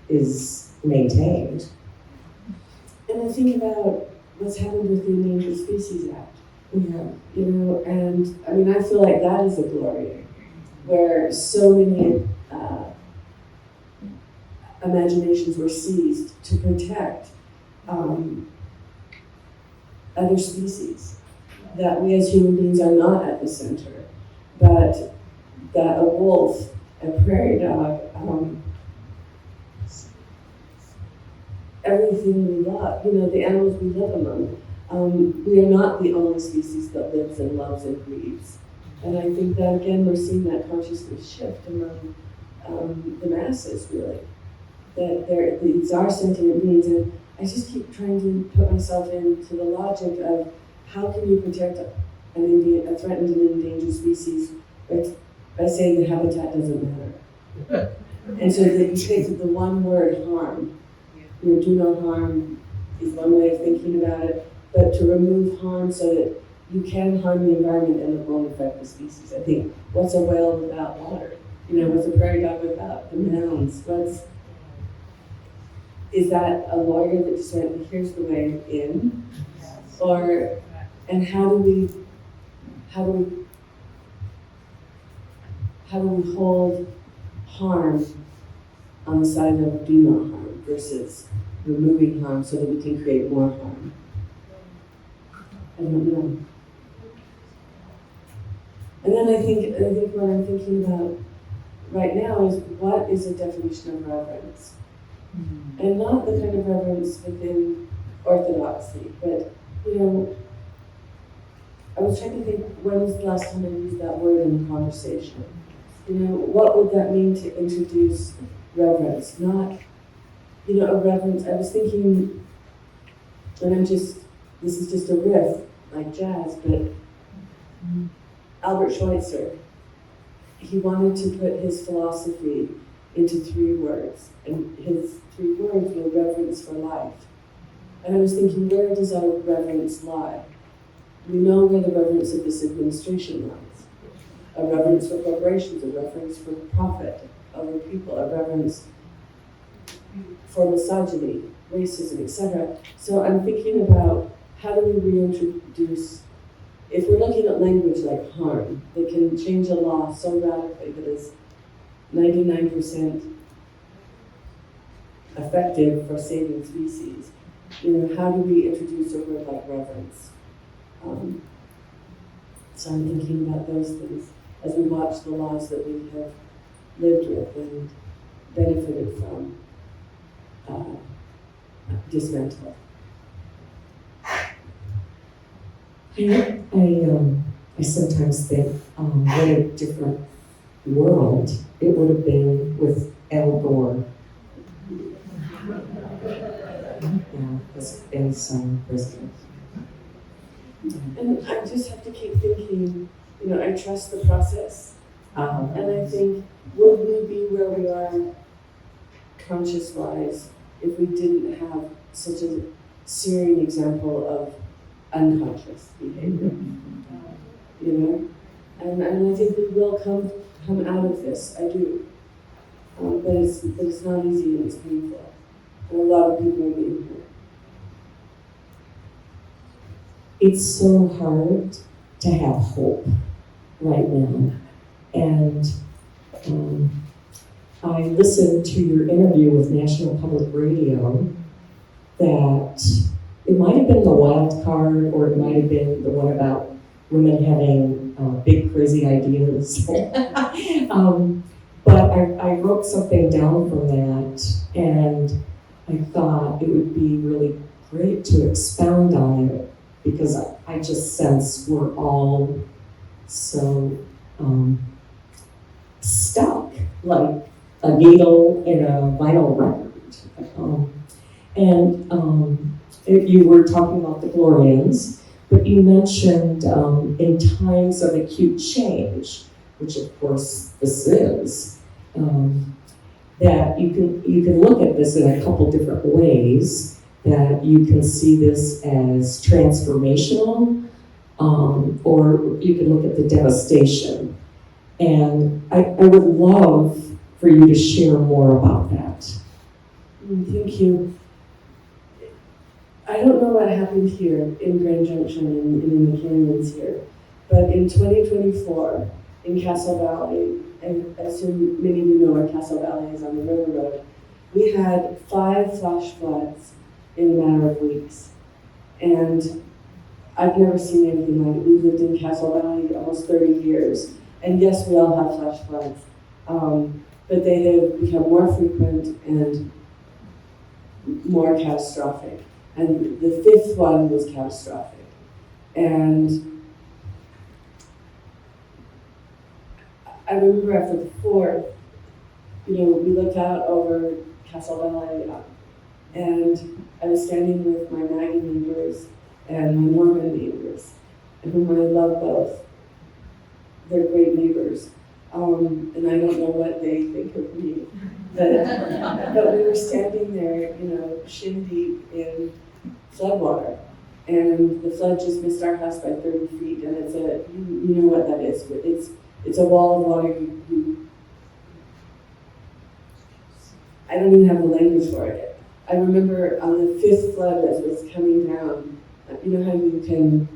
Speaker 6: is maintained.
Speaker 7: And I think about what's happened with the Endangered Species Act. And I feel like that is a glory, where so many imaginations were seized to protect other species, that we as human beings are not at the center, but that a wolf, a prairie dog, everything we love, the animals we live among, we are not the only species that lives and loves and grieves. And I think that, again, we're seeing that consciousness shift among the masses, really. That these are sentient beings, and I just keep trying to put myself into the logic of how can you protect a threatened and endangered species by saying the habitat doesn't matter. And so that you take the one word harm, do no harm is one way of thinking about it, but to remove harm so that you can harm the environment and it won't affect the species. I think, what's a whale without water? What's a prairie dog without the mounds? Is that a lawyer that just went, here's the way in? And how do we hold harm on the side of do not harm versus removing harm so that we can create more harm? I don't know. And then I think what I'm thinking about right now is what is a definition of reverence? And not the kind of reverence within orthodoxy, but I was trying to think, when was the last time I used that word in a conversation? What would that mean to introduce reverence? Not, a reverence. I was thinking, and this is just a riff, like jazz, but Albert Schweitzer, he wanted to put his philosophy into 3 words, and his 3 words were reverence for life. And I was thinking, where does our reverence lie? We know where the reverence of this administration lies. A reverence for corporations, a reverence for profit over people, a reverence for misogyny, racism, etc. So I'm thinking about, how do we reintroduce, if we're looking at language like harm, that can change a law so radically that is 99% effective for saving species, how do we introduce a word like reverence? So I'm thinking about those things as we watch the laws that we have lived with and benefited from dismantle.
Speaker 6: I sometimes think what a different world it would have been with Al Gore. As president.
Speaker 7: And I just have to keep thinking, I trust the process. And I think, would we be where we are conscious-wise if we didn't have such a searing example of unconscious behavior? And I think we will come out of this. I do. But it's not easy and it's painful. And a lot of people are being hurt.
Speaker 6: It's so hard to have hope right now. And I listened to your interview with National Public Radio that it might have been the wild card, or it might have been the one about women having big crazy ideas. But I wrote something down from that, and I thought it would be really great to expound on it, because I just sense we're all so stuck, like a needle in a vinyl record. You were talking about the Glorians, but you mentioned in times of acute change, which of course this is, that you can look at this in a couple different ways. That you can see this as transformational, or you can look at the devastation. And I would love for you to share more about that.
Speaker 7: Thank you. I don't know what happened here in Grand Junction and in the canyons here, but in 2024, in Castle Valley, and I assume many of you know where Castle Valley is on the River Road, we had 5 flash floods in a matter of weeks. And I've never seen anything like it. We've lived in Castle Valley almost 30 years. And yes, we all have flash floods. But they have become more frequent and more catastrophic. And the 5th one was catastrophic. And I remember after the 4th, we looked out over Castle Valley, and I was standing with my Maggie neighbors and my Mormon neighbors, whom I love both. They're great neighbors. And I don't know what they think of me. But we were standing there, shin deep in floodwater. And the flood just missed our house by 30 feet. And it's you know what that is. It's a wall of water. I don't even have the language for it. I remember on the 5th flood as it was coming down, you know how you can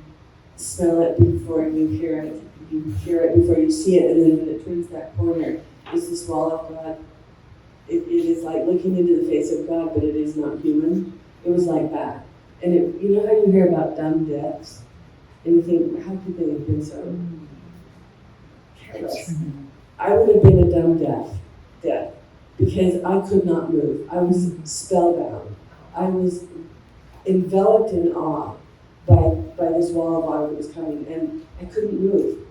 Speaker 7: smell it before you hear it? You hear it before you see it, and then when it turns that corner, is this wall of God. It is like looking into the face of God, but it is not human. It was like that. And you know how you hear about dumb deaths? And you think, how could they have been so careless? I would have been a dumb death, because I could not move. I was spellbound. I was enveloped in awe by this wall of water that was coming, and I couldn't move.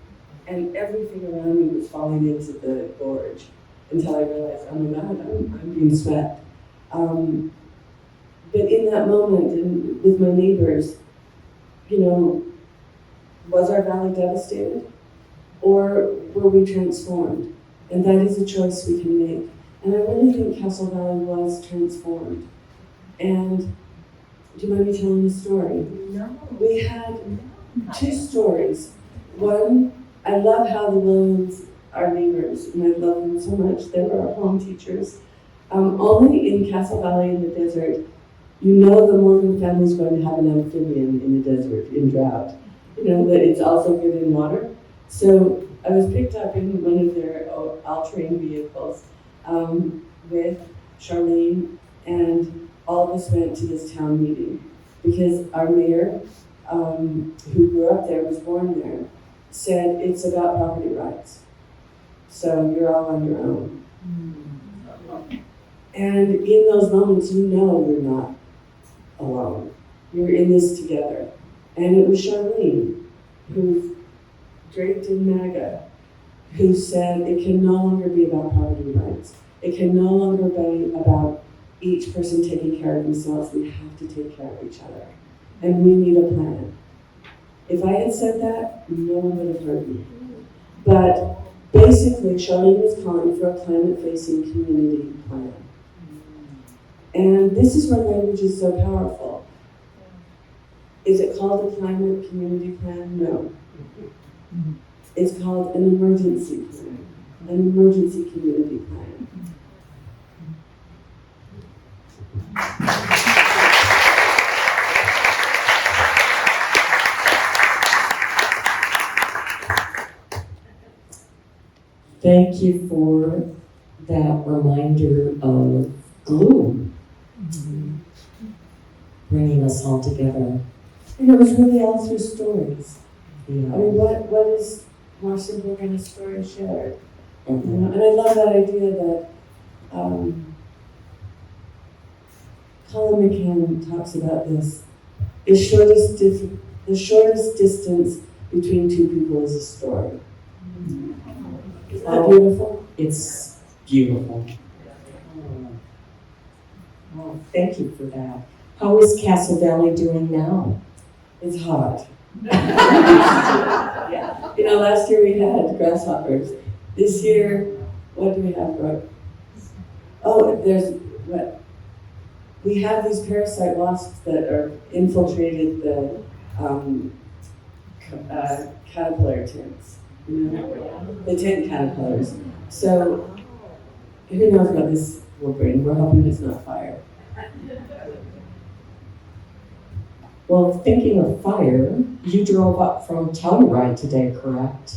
Speaker 7: And everything around me was falling into the gorge until I realized, oh my God, I'm being swept. But in that moment, and with my neighbors, was our valley devastated? Or were we transformed? And that is a choice we can make. And I really think Castle Valley was transformed. And do you mind me telling the story?
Speaker 5: No.
Speaker 7: We had 2 stories. One, I love how the Williams are neighbors, and I love them so much. They were our home teachers. Only in Castle Valley in the desert, the Morgan family is going to have an amphibian in the desert in drought. That it's also good in water. So I was picked up in one of their all-terrain vehicles with Charlene, and all of us went to this town meeting because our mayor, who grew up there, was born there, said it's about property rights. So you're all on your own. And in those moments, you're not alone. You're in this together. And it was Charlene, who's draped in MAGA, who said it can no longer be about property rights. It can no longer be about each person taking care of themselves. We have to take care of each other. And we need a plan. If I had said that, no one would have heard me. But basically, Charlene was calling for a climate-facing community plan. And this is where language is so powerful. Is it called a climate community plan? No. It's called an emergency plan, an emergency community plan.
Speaker 6: Thank you for that reminder of gloom, bringing us all together.
Speaker 7: And it was really all through stories.
Speaker 6: Yeah.
Speaker 7: I mean, what is more simple than a story shared?
Speaker 6: Mm-hmm.
Speaker 7: And I love that idea that Colin McCann talks about this. The shortest distance between 2 people is a story. Isn't that beautiful?
Speaker 6: It's beautiful. Oh, thank you for that. How is Castle Valley doing now?
Speaker 7: It's hot. Yeah. Last year we had grasshoppers. This year, what do we have, Brooke? Oh, we have these parasite wasps that are infiltrated the caterpillar tents. The tent caterpillars. So, who knows what this will bring? We're hoping it's not fire.
Speaker 6: Well, thinking of fire, you drove up from Telluride today, correct?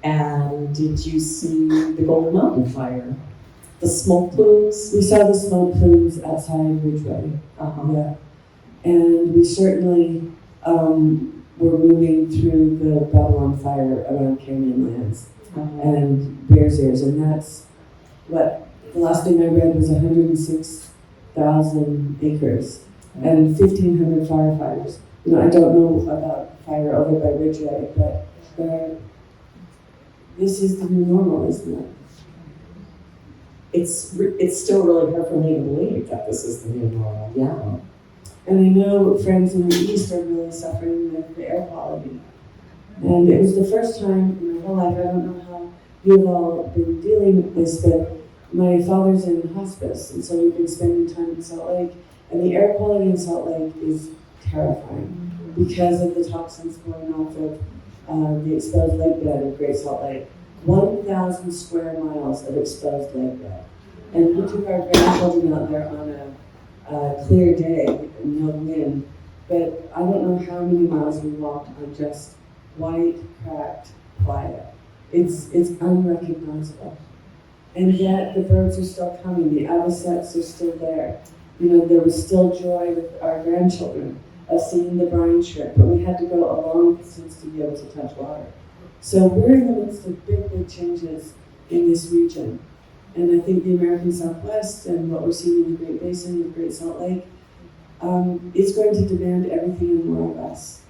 Speaker 6: And did you see the Gold Mountain fire? The smoke plumes?
Speaker 7: We saw the smoke plumes outside Ridgeway. Yeah. And we certainly were moving through the Babylon fire around Canyonlands and Bears Ears, and that's what the last thing I read was 106,000 acres and 1,500 firefighters. I don't know about fire over by Ridgeway, but this is the new normal, isn't it?
Speaker 6: It's still really hard for me to believe that this is the new normal. Yeah.
Speaker 7: And I know friends in the East are really suffering with the air quality. And it was the first time in my whole life, I don't know how you've all been dealing with this, but my father's in hospice, and so we've been spending time in Salt Lake, and the air quality in Salt Lake is terrifying because of the toxins going off of the exposed lake bed of Great Salt Lake. 1,000 square miles of exposed lake bed. And we took our grandchildren out there on a clear day, no wind, but I don't know how many miles we walked on just white, cracked playa. It's unrecognizable. And yet the birds are still coming, the avocets are still there. You know, there was still joy with our grandchildren of seeing the brine shrimp, but we had to go a long distance to be able to touch water. So we're in the midst of big, big changes in this region. And I think the American Southwest and what we're seeing in the Great Basin, the Great Salt Lake, is going to demand everything and more of us.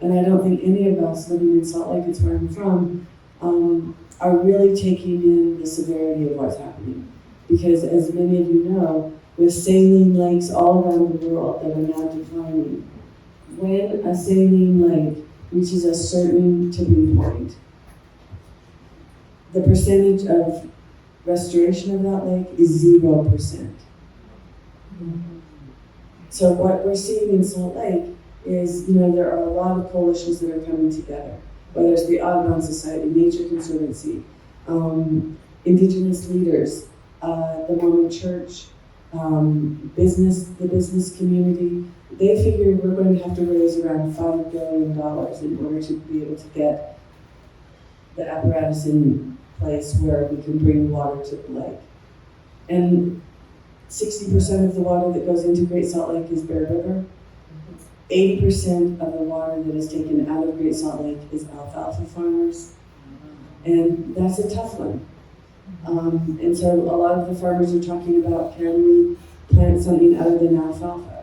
Speaker 7: And I don't think any of us living in Salt Lake, it's where I'm from, are really taking in the severity of what's happening. Because as many of you know, with saline lakes all around the world that are now declining, when a saline lake reaches a certain tipping point, the percentage of restoration of that lake is 0%. So what we're seeing in Salt Lake is, you know, there are a lot of coalitions that are coming together, whether it's the Audubon Society, Nature Conservancy, indigenous leaders, the Mormon Church, the business community. They figure we're going to have to raise around $5 billion in order to be able to get the apparatus in place where we can bring water to the lake. And 60% of the water that goes into Great Salt Lake is Bear River. 80% of the water that is taken out of Great Salt Lake is alfalfa farmers. And that's a tough one. And so a lot of the farmers are talking about, can we plant something other than alfalfa?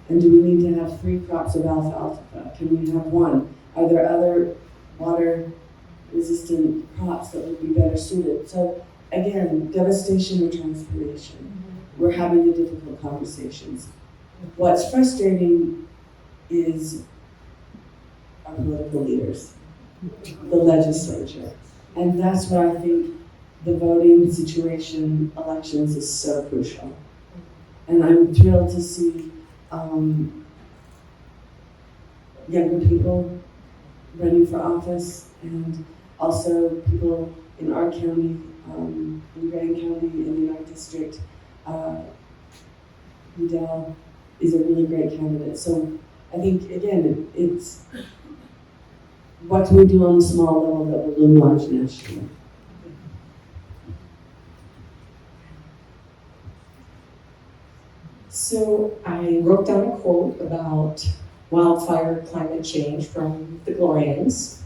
Speaker 7: And do we need to have 3 crops of alfalfa? Can we have 1? Are there other water-resistant crops that would be better suited? So again, devastation or transformation. We're having the difficult conversations. What's frustrating is our political leaders, the legislature. And that's where I think the voting situation, elections, is so crucial. And I'm thrilled to see younger people running for office, and also people in our county, in Grand County, in the 9th District. Udell is a really great candidate. So I think, again, it's what can we do on a small level that will loom large nationally?
Speaker 6: So I wrote down a quote about wildfire climate change from the Glorians.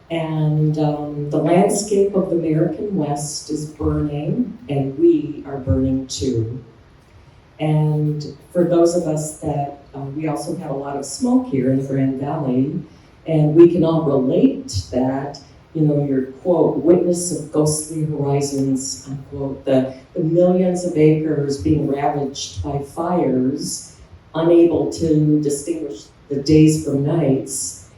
Speaker 6: And the landscape of the American West is burning, and we are burning too. And for those of us that, we also have a lot of smoke here in the Grand Valley, and we can all relate to that. You know, your quote, witness of ghostly horizons, unquote, the millions of acres being ravaged by fires, unable to distinguish the days from nights.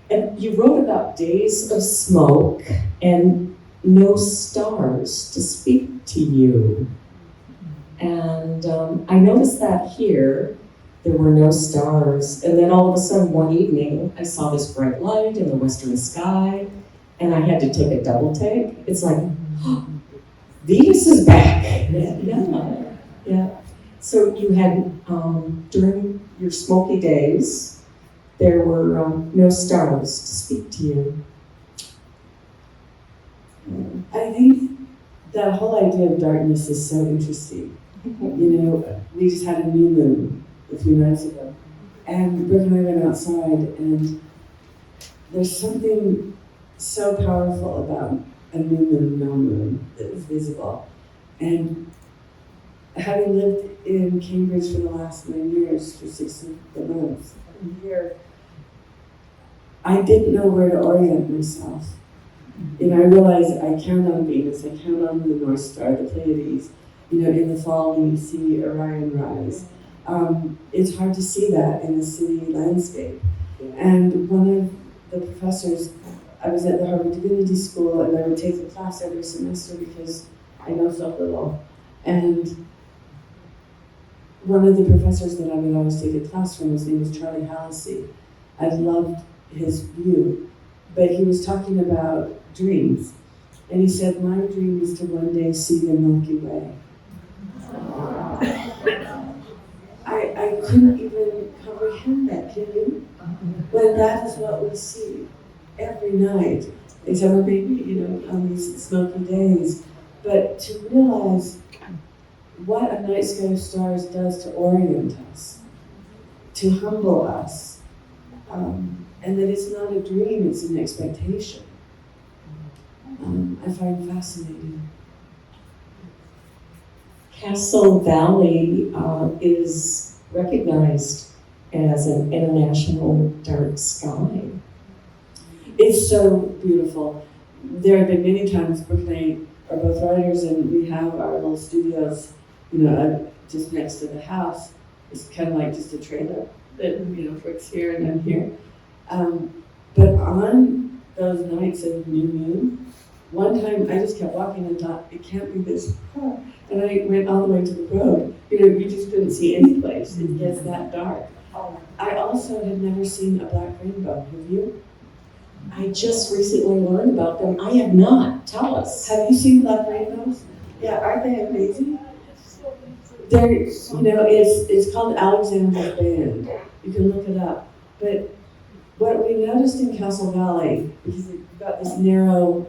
Speaker 6: And you wrote about days of smoke and no stars to speak to you. And I noticed that here, there were no stars. And then all of a sudden one evening, I saw this bright light in the western sky, and I had to take a double take. It's like, oh, Venus is back. Yeah. So you had, during your smoky days, there were no stars to speak to you.
Speaker 7: I think that whole idea of darkness is so interesting. You know, we just had a new moon a few nights ago, and Brooke and I went outside, and there's something so powerful about a new moon, no moon, that is visible. And having lived in Cambridge for the last 9 years, for 6 months, here, I didn't know where to orient myself. You know, I realized I count on Venus, I count on the North Star, the Pleiades. You know, in the fall when you see Orion rise. It's hard to see that in the city landscape. And one of the professors, I was at the Harvard Divinity School and I would take the class every semester because I know so little. And one of the professors that I would always take a class from, his name was Charlie Hallisey. I loved his view, but he was talking about dreams. And he said, my dream is to one day see the Milky Way. I couldn't even comprehend that, can you? When that is what we see every night, except for maybe, on these smoky days. But to realize what a night sky of stars does to orient us, to humble us, and that it's not a dream, it's an expectation. I find fascinating.
Speaker 6: Castle Valley is recognized as an international dark sky.
Speaker 7: It's so beautiful. There have been many times Brooke and I are both writers, and we have our little studios, just next to the house. It's kind of like just a trailer that, Brooke's here and I'm here. But on those nights of new moon, one time I just kept walking and thought, it can't be this far. And I went all the way to the road. We just couldn't see any place. It gets that dark. I also had never seen a black rainbow. Have you?
Speaker 6: I just recently learned about them. I have not. Tell us.
Speaker 7: Have you seen black rainbows? Yeah, aren't they amazing? They're, it's called Alexander's Band. You can look it up. But what we noticed in Castle Valley, because we've got this narrow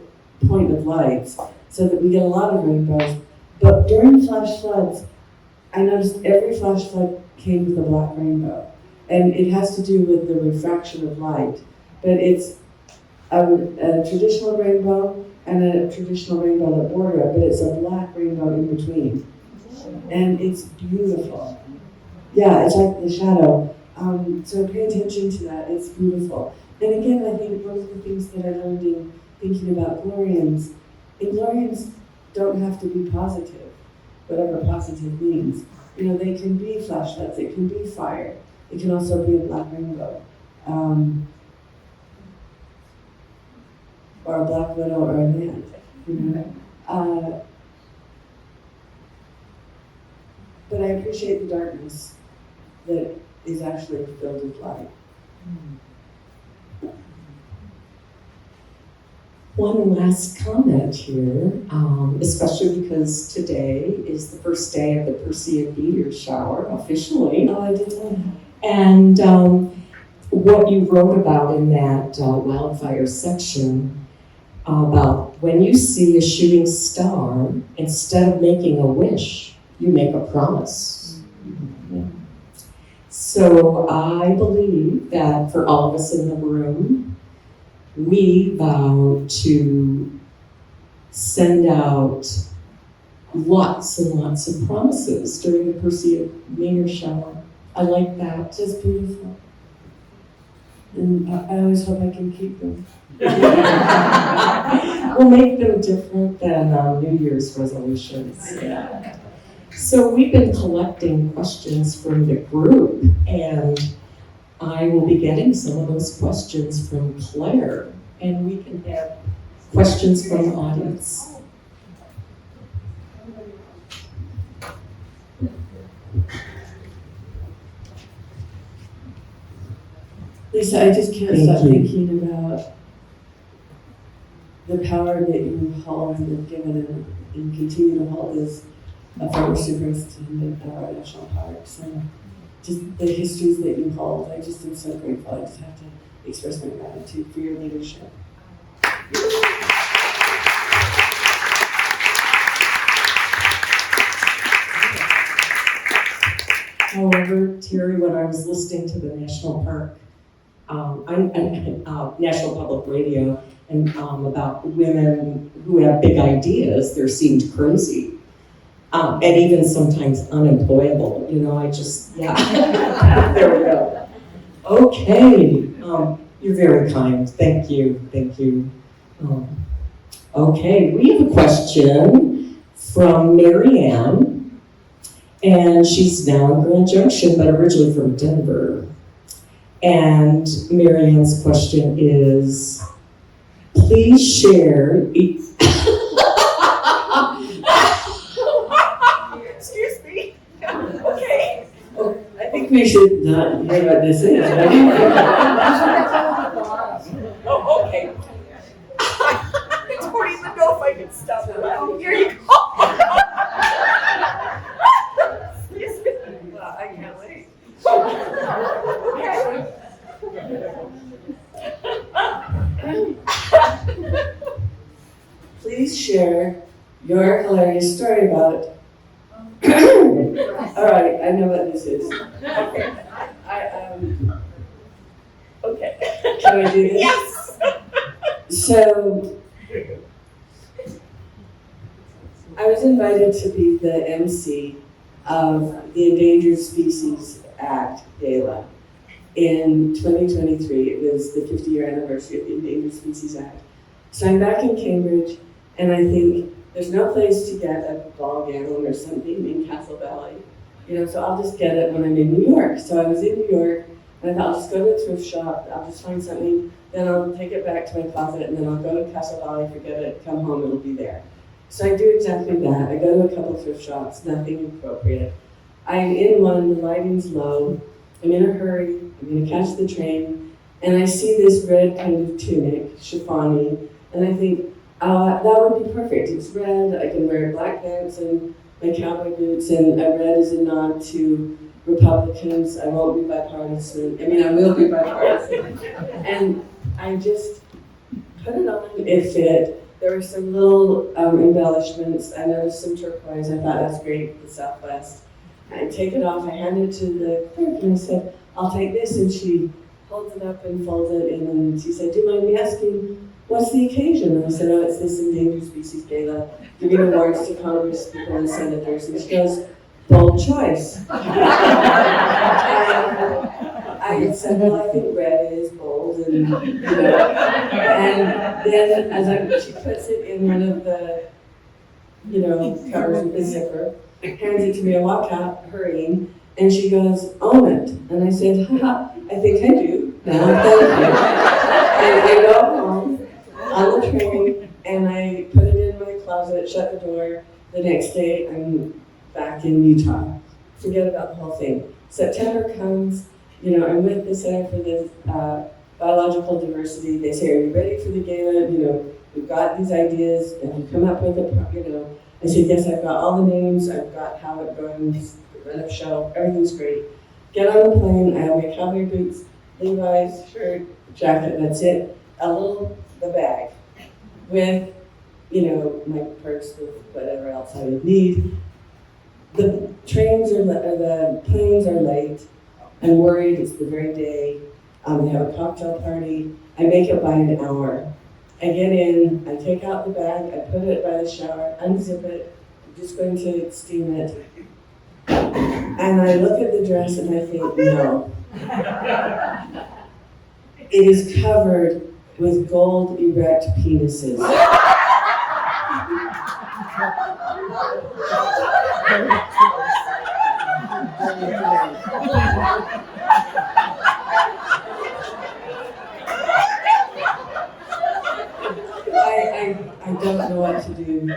Speaker 7: point of lights, so that we get a lot of rainbows. But during flash floods, I noticed every flash flood came with a black rainbow. And it has to do with the refraction of light. But it's a traditional rainbow and a traditional rainbow that border it, but it's a black rainbow in between. And it's beautiful. Yeah, it's like the shadow. So pay attention to that, it's beautiful. And again, I think one of the things that I learned in thinking about Glorians, and Glorians don't have to be positive, whatever positive means. They can be flashlights, it can be fire, it can also be a black rainbow. Or a black widow or a man, but I appreciate the darkness that is actually filled with light.
Speaker 6: One last comment here, especially because today is the first day of the Perseid meteor shower, officially.
Speaker 7: Oh, I did know.
Speaker 6: And what you wrote about in that wildfire section about when you see a shooting star, instead of making a wish, you make a promise. Yeah. So I believe that for all of us in the room, we vow to send out lots and lots of promises during the Perseid meteor shower. I like that.
Speaker 7: Just beautiful. And I always hope I can keep them.
Speaker 6: We'll make them different than New Year's resolutions.
Speaker 7: Yeah.
Speaker 6: So we've been collecting questions from the group, and I will be getting some of those questions from Claire, and we can have questions from the audience.
Speaker 7: Lisa, I just can't
Speaker 6: Thank
Speaker 7: stop
Speaker 6: you.
Speaker 7: thinking about the power that you hold and have given and continue to hold as a former superintendent of our national parks, and just the histories that you hold. I just am so grateful. I just have to express my gratitude for your leadership.
Speaker 6: However, Terry, when I was listening to the National Park, I'm National Public Radio, and about women who have big ideas, they're seemed crazy. And even sometimes unemployable, yeah. There we go. Okay, you're very kind, thank you. Okay, we have a question from Mary Ann, and she's now in Grand Junction, but originally from Denver. And Marianne's question is, please share.
Speaker 4: Excuse me. Okay.
Speaker 7: I think we should not hear what this is.
Speaker 4: Oh, okay. I don't even know if I can stop around. Here you go. Excuse me. Well, I can't wait.
Speaker 7: Please share your hilarious story about. All right, I know what this is.
Speaker 4: Okay. Okay.
Speaker 7: Can I do this?
Speaker 4: Yes.
Speaker 7: So, I was invited to be the MC of the Endangered Species Act Gala in 2023. It was the 50-year anniversary of the Endangered Species Act. So I'm back in Cambridge, and I think there's no place to get a ball gown or something in Castle Valley. So I'll just get it when I'm in New York. So I was in New York, and I thought I'll just go to a thrift shop, I'll just find something, then I'll take it back to my closet, and then I'll go to Castle Valley, forget it, come home, it'll be there. So I do exactly that. I go to a couple thrift shops, nothing appropriate. I'm in one, the lighting's low, I'm in a hurry, I'm gonna catch the train, and I see this red kind of tunic, chiffon-y, and I think, that would be perfect. It's red, I can wear black pants and my cowboy boots, and red is a nod to Republicans. I won't be bipartisan. I will be bipartisan. And I just put it on, it fit. There were some little embellishments. I noticed some turquoise. I thought that's great, the Southwest. I take it off, I hand it to the clerk, and I said, I'll take this. And she holds it up and folds it in, and she said, do you mind me asking, what's the occasion? And I said, oh, it's this Endangered Species Gala, giving awards to Congress people and senators. And she goes, bold choice. And I said, well, I think red is bold, and And then she puts it in one of the, covers with the zipper, hands it to me, I walk out hurrying, and she goes, own it. And I said, haha, I think I do. Now, thank you. And I go home on the train, and I put it in my closet, shut the door. The next day, I'm back in Utah. Forget about the whole thing. September comes, I'm with the Center for the Biological Diversity. They say, are you ready for the gala? We've got these ideas. Have you come up with it? I said, yes, I've got all the names. I've got how it goes, the run-up show. Everything's great. Get on the plane. I have my cowboy boots, Levi's, shirt, jacket. That's it. The bag with, my purse with whatever else I would need. The planes are late. I'm worried. It's the very day. They have a cocktail party. I make it by an hour. I get in, I take out the bag, I put it by the shower, unzip it, I'm just going to steam it. And I look at the dress and I think, no. It is covered with gold erect penises. I don't know what to do.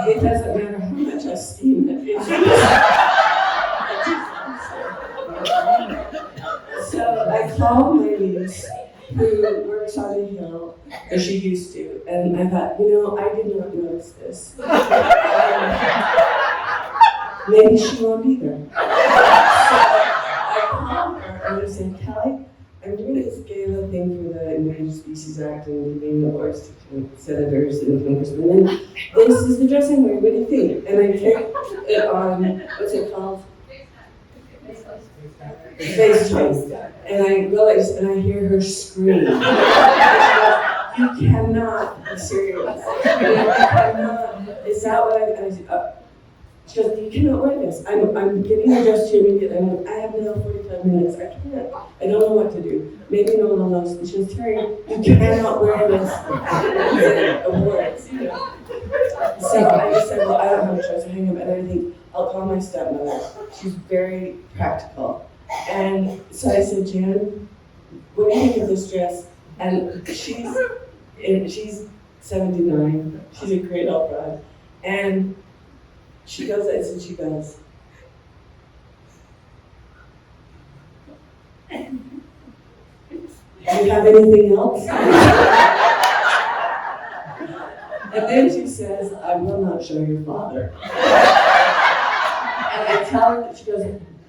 Speaker 7: It doesn't matter how much I steam it. So I called my niece, who works on the Hill, or she used to, and I thought, I did not notice this. Maybe she won't either. So I called her and I said, Kelly, I'm doing this gala thing for the Endangered Species Act and giving awards to senators and congressmen. And this is the dress I'm wearing. What do you think? And I take it on, what's it called? FaceTime. And I realize, and I hear her scream. You cannot be serious. You cannot. Is that what she goes, you cannot wear this. I'm getting adjusted to you immediately. I have now 45 minutes. I can't. I don't know what to do. Maybe no one will know. She goes, Terry, you cannot wear this at awards. So I just said, well, I don't have a choice. I hang up and I think, I'll call my stepmother. She's very practical. And so I said, Jan, what do you think of this dress? And she's 79. She's a great old bride. And she goes, I said, she goes, do you have anything else? And then she says, I will not show your father. And I tell her that, she goes,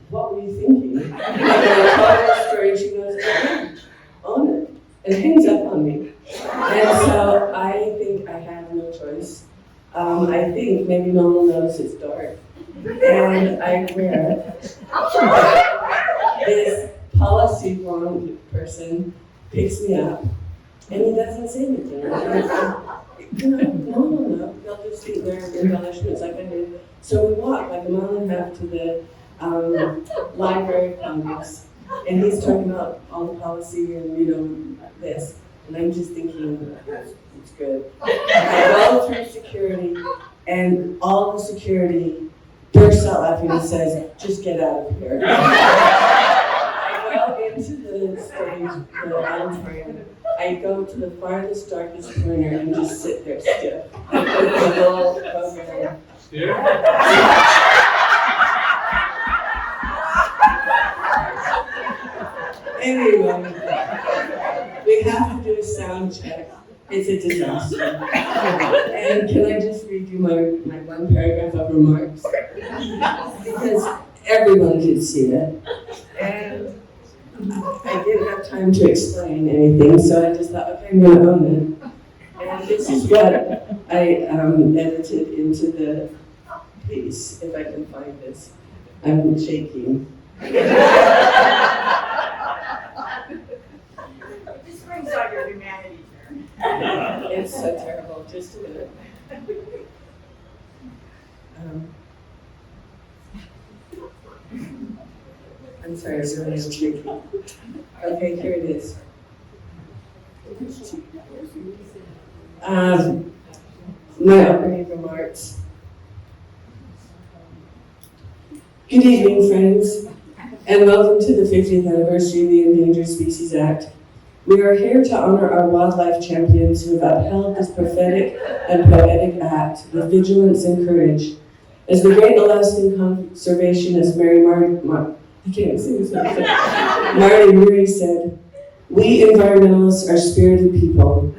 Speaker 7: what were you thinking? And I tell her the story, and she goes, own it. And hangs up on me. And so I think I have no choice. I think maybe no one knows it's dark. And I wear it. This policy blonde person picks me up, and he doesn't say anything. No. They'll just think they're embellishments like I did. So we walk like a mile and a half to the Library of Congress, and he's talking about all the policy and, this. And I'm just thinking, it's good. I go through security, and all the security bursts out laughing and says, just get out of here. I go into the stage, the auditorium. I go to the farthest, darkest corner and just sit there stiff. With the whole program. Anyway, we have to do a sound check. It's a disaster. And can I just read you my one paragraph of remarks? Because everyone could see it. And I didn't have time to explain anything, so I just thought, okay, I'm going to own it. And this is what I edited into the piece, if I can find this. I'm shaking.
Speaker 5: This brings out your humanity here.
Speaker 7: It's so terrible. Just a minute. I'm sorry, I'm really shaking. Okay, here it is. My opening remarks. Good evening, friends, and welcome to the 50th anniversary of the Endangered Species Act. We are here to honor our wildlife champions who have upheld this prophetic and poetic act with vigilance and courage. As the great Alaskan conservationist Marty Murray said, we environmentalists are spirited people.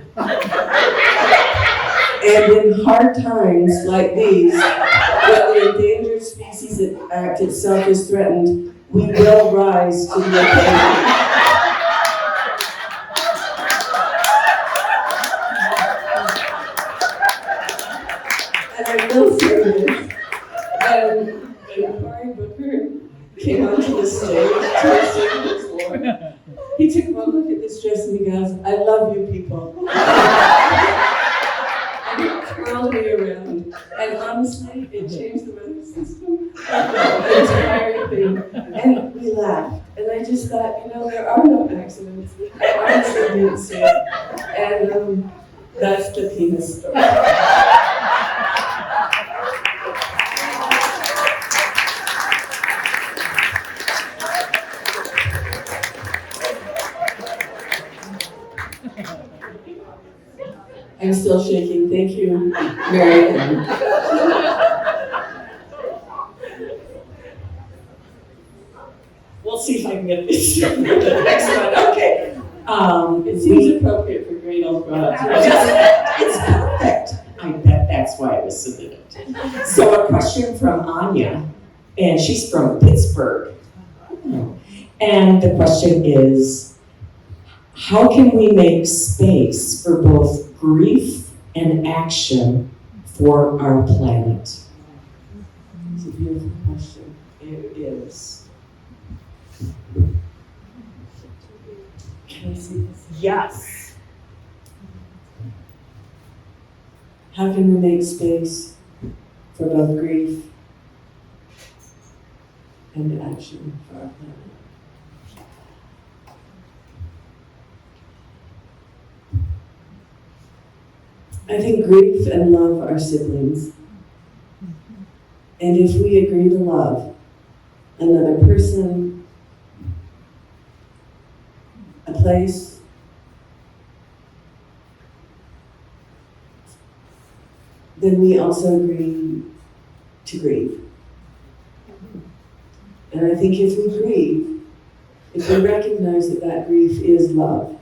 Speaker 7: And in hard times like these, when the Endangered Species Act itself is threatened, we will rise to the occasion. And I will say this, when Cory Booker came onto the stage to sing this war, he took one look at this dress and he goes, I love you people. And he twirled me around. And honestly, it changed the weather system, the entire thing. And we laughed. And I just thought, there are no accidents. I honestly didn't see it. And that's the penis story. I'm still shaking. Thank you, Mary Ann. We'll see if I can get this for the next one. Okay. It seems appropriate for great old broads.
Speaker 6: It's perfect. I bet that's why it was submitted. So a question from Anya, and she's from Pittsburgh. And the question is, how can we make space for both grief and action for our planet?
Speaker 7: It's a beautiful question. It is. Can I see this?
Speaker 6: Yes.
Speaker 7: How can we make space for both grief and action for our planet? I think grief and love are siblings. And if we agree to love another person, a place, then we also agree to grieve. And I think if we grieve, if we recognize that that grief is love,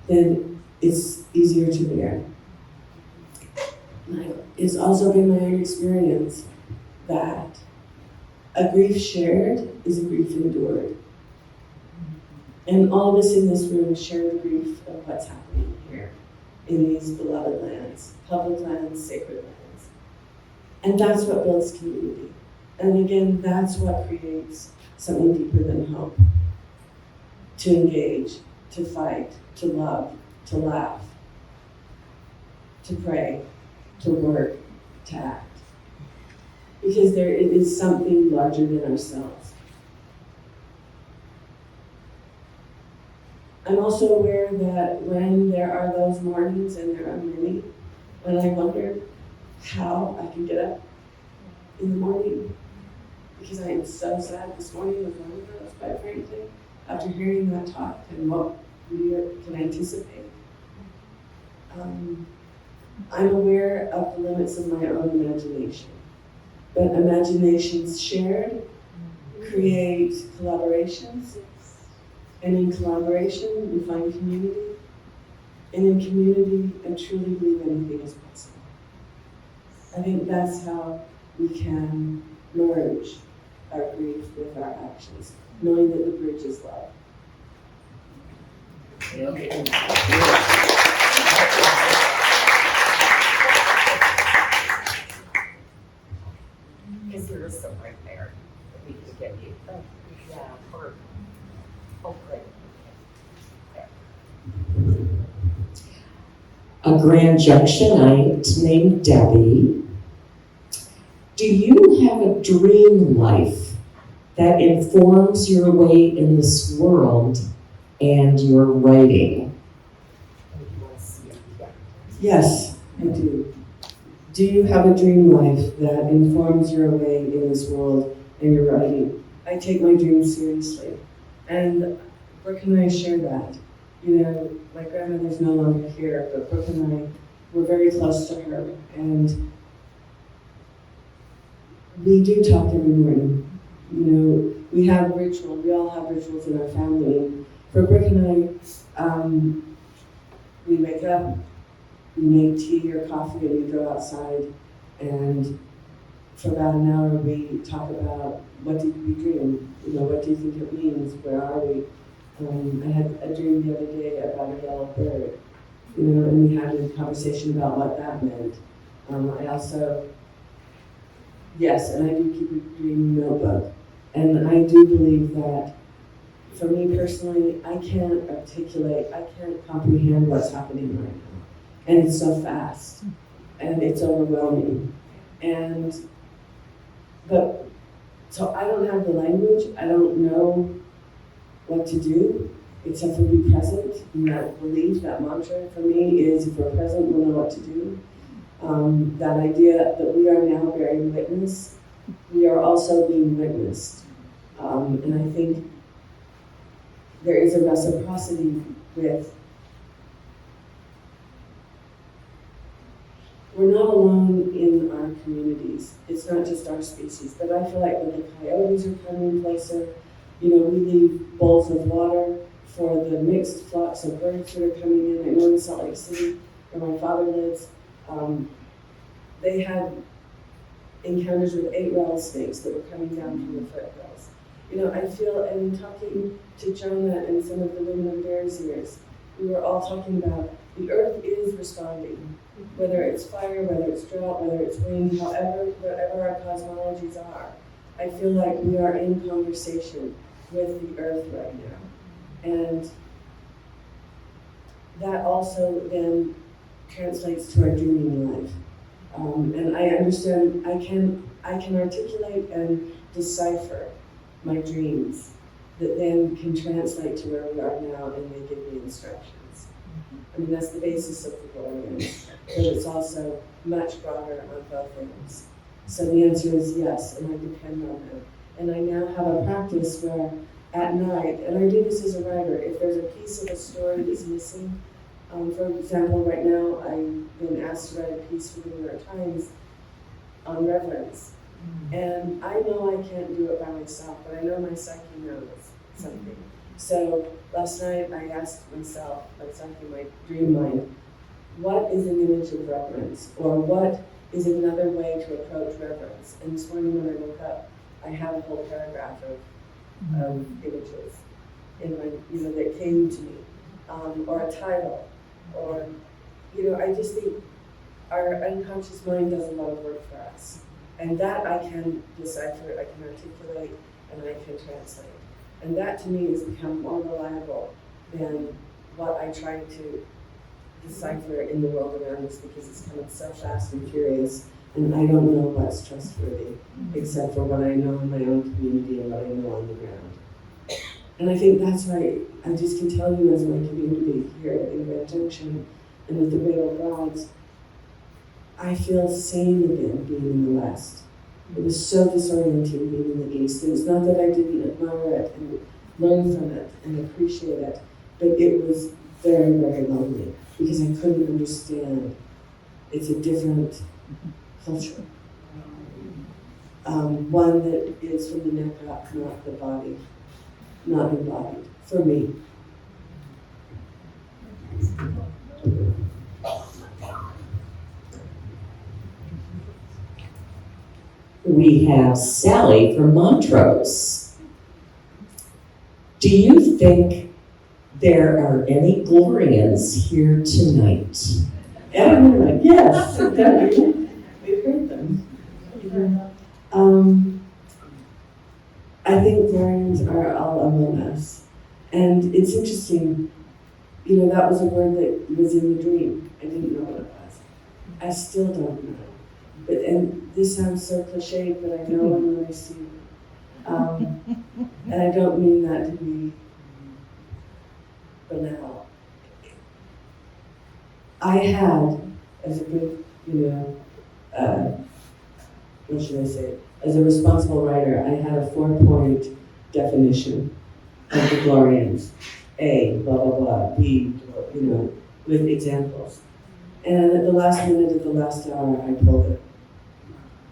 Speaker 7: then it's easier to bear. It's also been my own experience that a grief shared is a grief endured. And all of us in this room share the grief of what's happening here in these beloved lands, public lands, sacred lands. And that's what builds community. And again, that's what creates something deeper than hope. To engage, to fight, to love, to laugh, to pray, to work, to act. Because there is something larger than ourselves. I'm also aware that when there are those mornings, and there are many, when I wonder how I can get up in the morning, because I am so sad. This morning was one of those, quite frankly, after hearing that talk and what we can anticipate. I'm aware of the limits of my own imagination, but imaginations shared create collaborations, and in collaboration we find community, and in community I truly believe anything is possible. I think that's how we can merge our grief with our actions, knowing that the bridge is love.
Speaker 5: Because there is some right there that we can get you. Yeah, or, oh, great.
Speaker 6: A Grand Junctionite named Debbie. Do you have a dream life that informs your way in this world and your writing?
Speaker 7: Yes, I do. Do you have a dream life that informs your way in this world and your writing? I take my dreams seriously. And Brooke and I share that. You know, my grandmother's no longer here, but Brooke and I were very close to her. And we do talk every morning. You know, we have ritual. We all have rituals in our family. For Brooke and I, we wake up, we make tea or coffee, and we go outside, and for about an hour we talk about what did we dream? You know, what do you think it means? Where are we? I had a dream the other day about a yellow bird, you know, and we had a conversation about what that meant. I also, yes, and I do keep a dream notebook, and I do believe that for me personally, I can't articulate, I can't comprehend what's happening right now. And it's so fast, and it's overwhelming. So I don't have the language, I don't know what to do, except for be present. And that belief, that mantra for me is, if we're present, we'll know what to do. That idea that we are now bearing witness, we are also being witnessed. And I think there is a reciprocity with, we're not alone in our communities. It's not just our species, but I feel like when the coyotes are coming closer, you know, we leave bowls of water for the mixed flocks of birds that are coming in. I know in Salt Lake City, where my father lives, they had encounters with 8 rattlesnakes that were coming down from the foothills. You know, I feel, and talking to Jonah and some of the women of Bears Ears, we were all talking about the earth is responding, whether it's fire, whether it's drought, whether it's wind, however, whatever our cosmologies are. I feel like we are in conversation with the earth right now. And that also then translates to our dreaming life. And I understand, I can articulate and decipher my dreams that then can translate to where we are now, and they give me instructions. I mean, that's the basis of the Glorians, but it's also much broader on both ends. So the answer is yes, and I depend on them. And I now have a practice where at night, and I do this as a writer, if there's a piece of a story that's missing, for example, right now I've been asked to write a piece for the New York Times on reverence. And I know I can't do it by myself, but I know my psyche knows something. So last night I asked myself, my dream mind, what is an image of reverence? Or what is another way to approach reverence? And this morning when I woke up, I had a whole paragraph of images in my, that came to me, or a title, or, I just think our unconscious mind does a lot of work for us. And that I can decipher, I can articulate, and I can translate. And that to me has become more reliable than what I try to decipher in the world around us, because it's coming so fast and furious, and I don't know what's trustworthy, except for what I know in my own community and what I know on the ground. And I think that's why I just can tell you, as my community here in Grand Junction and with the Great Old Gods, I feel sane again being in the West. It was so disorienting being in the East. And it's not that I didn't admire it and learn from it and appreciate it, but it was very, very lonely because I couldn't understand. It's a different culture. One that is from the neck up, not the body, not embodied, for me.
Speaker 8: We have Sally from Montrose. Do you think there are any Glorians here tonight?
Speaker 7: Everyone, yes, we've heard them. I think Glorians are all among us. And it's interesting, that was a word that was in the dream. I didn't know what it was. I still don't know. And this sounds so cliched, but I know them when I see them. And I don't mean that to be banal. I had, as a good, what should I say? As a responsible writer, I had a 4-point definition of the Glorians. A, blah, blah, blah, B, with examples. And at the last minute of the last hour, I pulled it.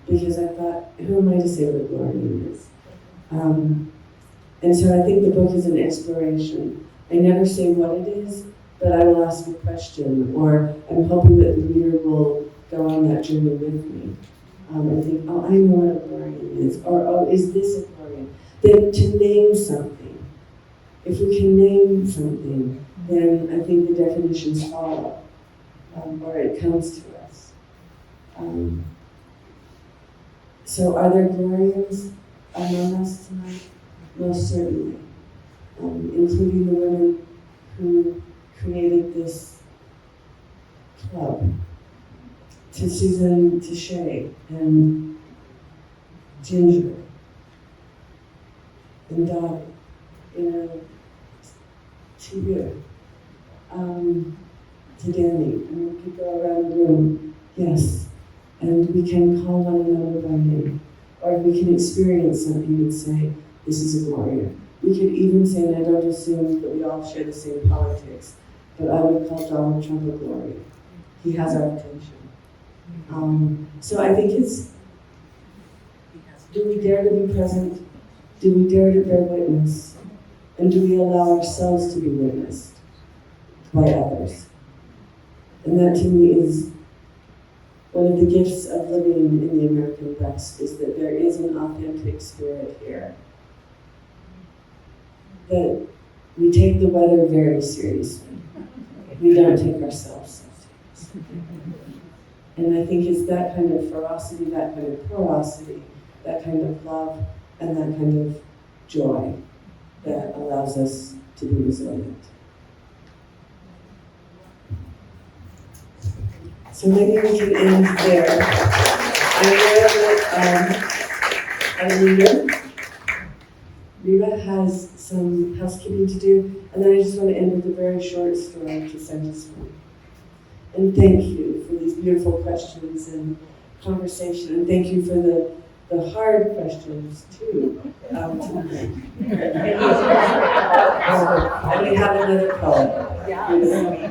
Speaker 7: Because I thought, who am I to say what a Glorian is? And so I think the book is an exploration. I never say what it is, but I will ask a question, or I'm hoping that the reader will go on that journey with me. And think, oh, I know what a Glorian is, or oh, is this a Glorian? Then to name something. If we can name something, then I think the definitions follow, or it comes to us. So are there Glorians among us tonight? Most certainly, including the women who created this club. To Susan, to Shay, and Ginger, and Dottie, to you, to Danny, and we could go around the room, yes, and we can call one another by name, or we can experience something and say, this is a Gloria. We could even say, and I don't assume that we all share the same politics, but I would call Donald Trump a Gloria. He has our attention. So I think it's, do we dare to be present? Do we dare to bear witness? And do we allow ourselves to be witnessed by others? And that to me is one of the gifts of living in the American West, is that there is an authentic spirit here. That we take the weather very seriously. We don't take ourselves so seriously. And I think it's that kind of ferocity, that kind of porosity, that kind of love, and that kind of joy that allows us to be resilient. So maybe we can end there. I'm aware that Reba has some housekeeping to do, and then I just want to end with a very short story to send us home. And thank you for these beautiful questions and conversation, and thank you for the hard questions too. And we have another poet.
Speaker 5: Yeah.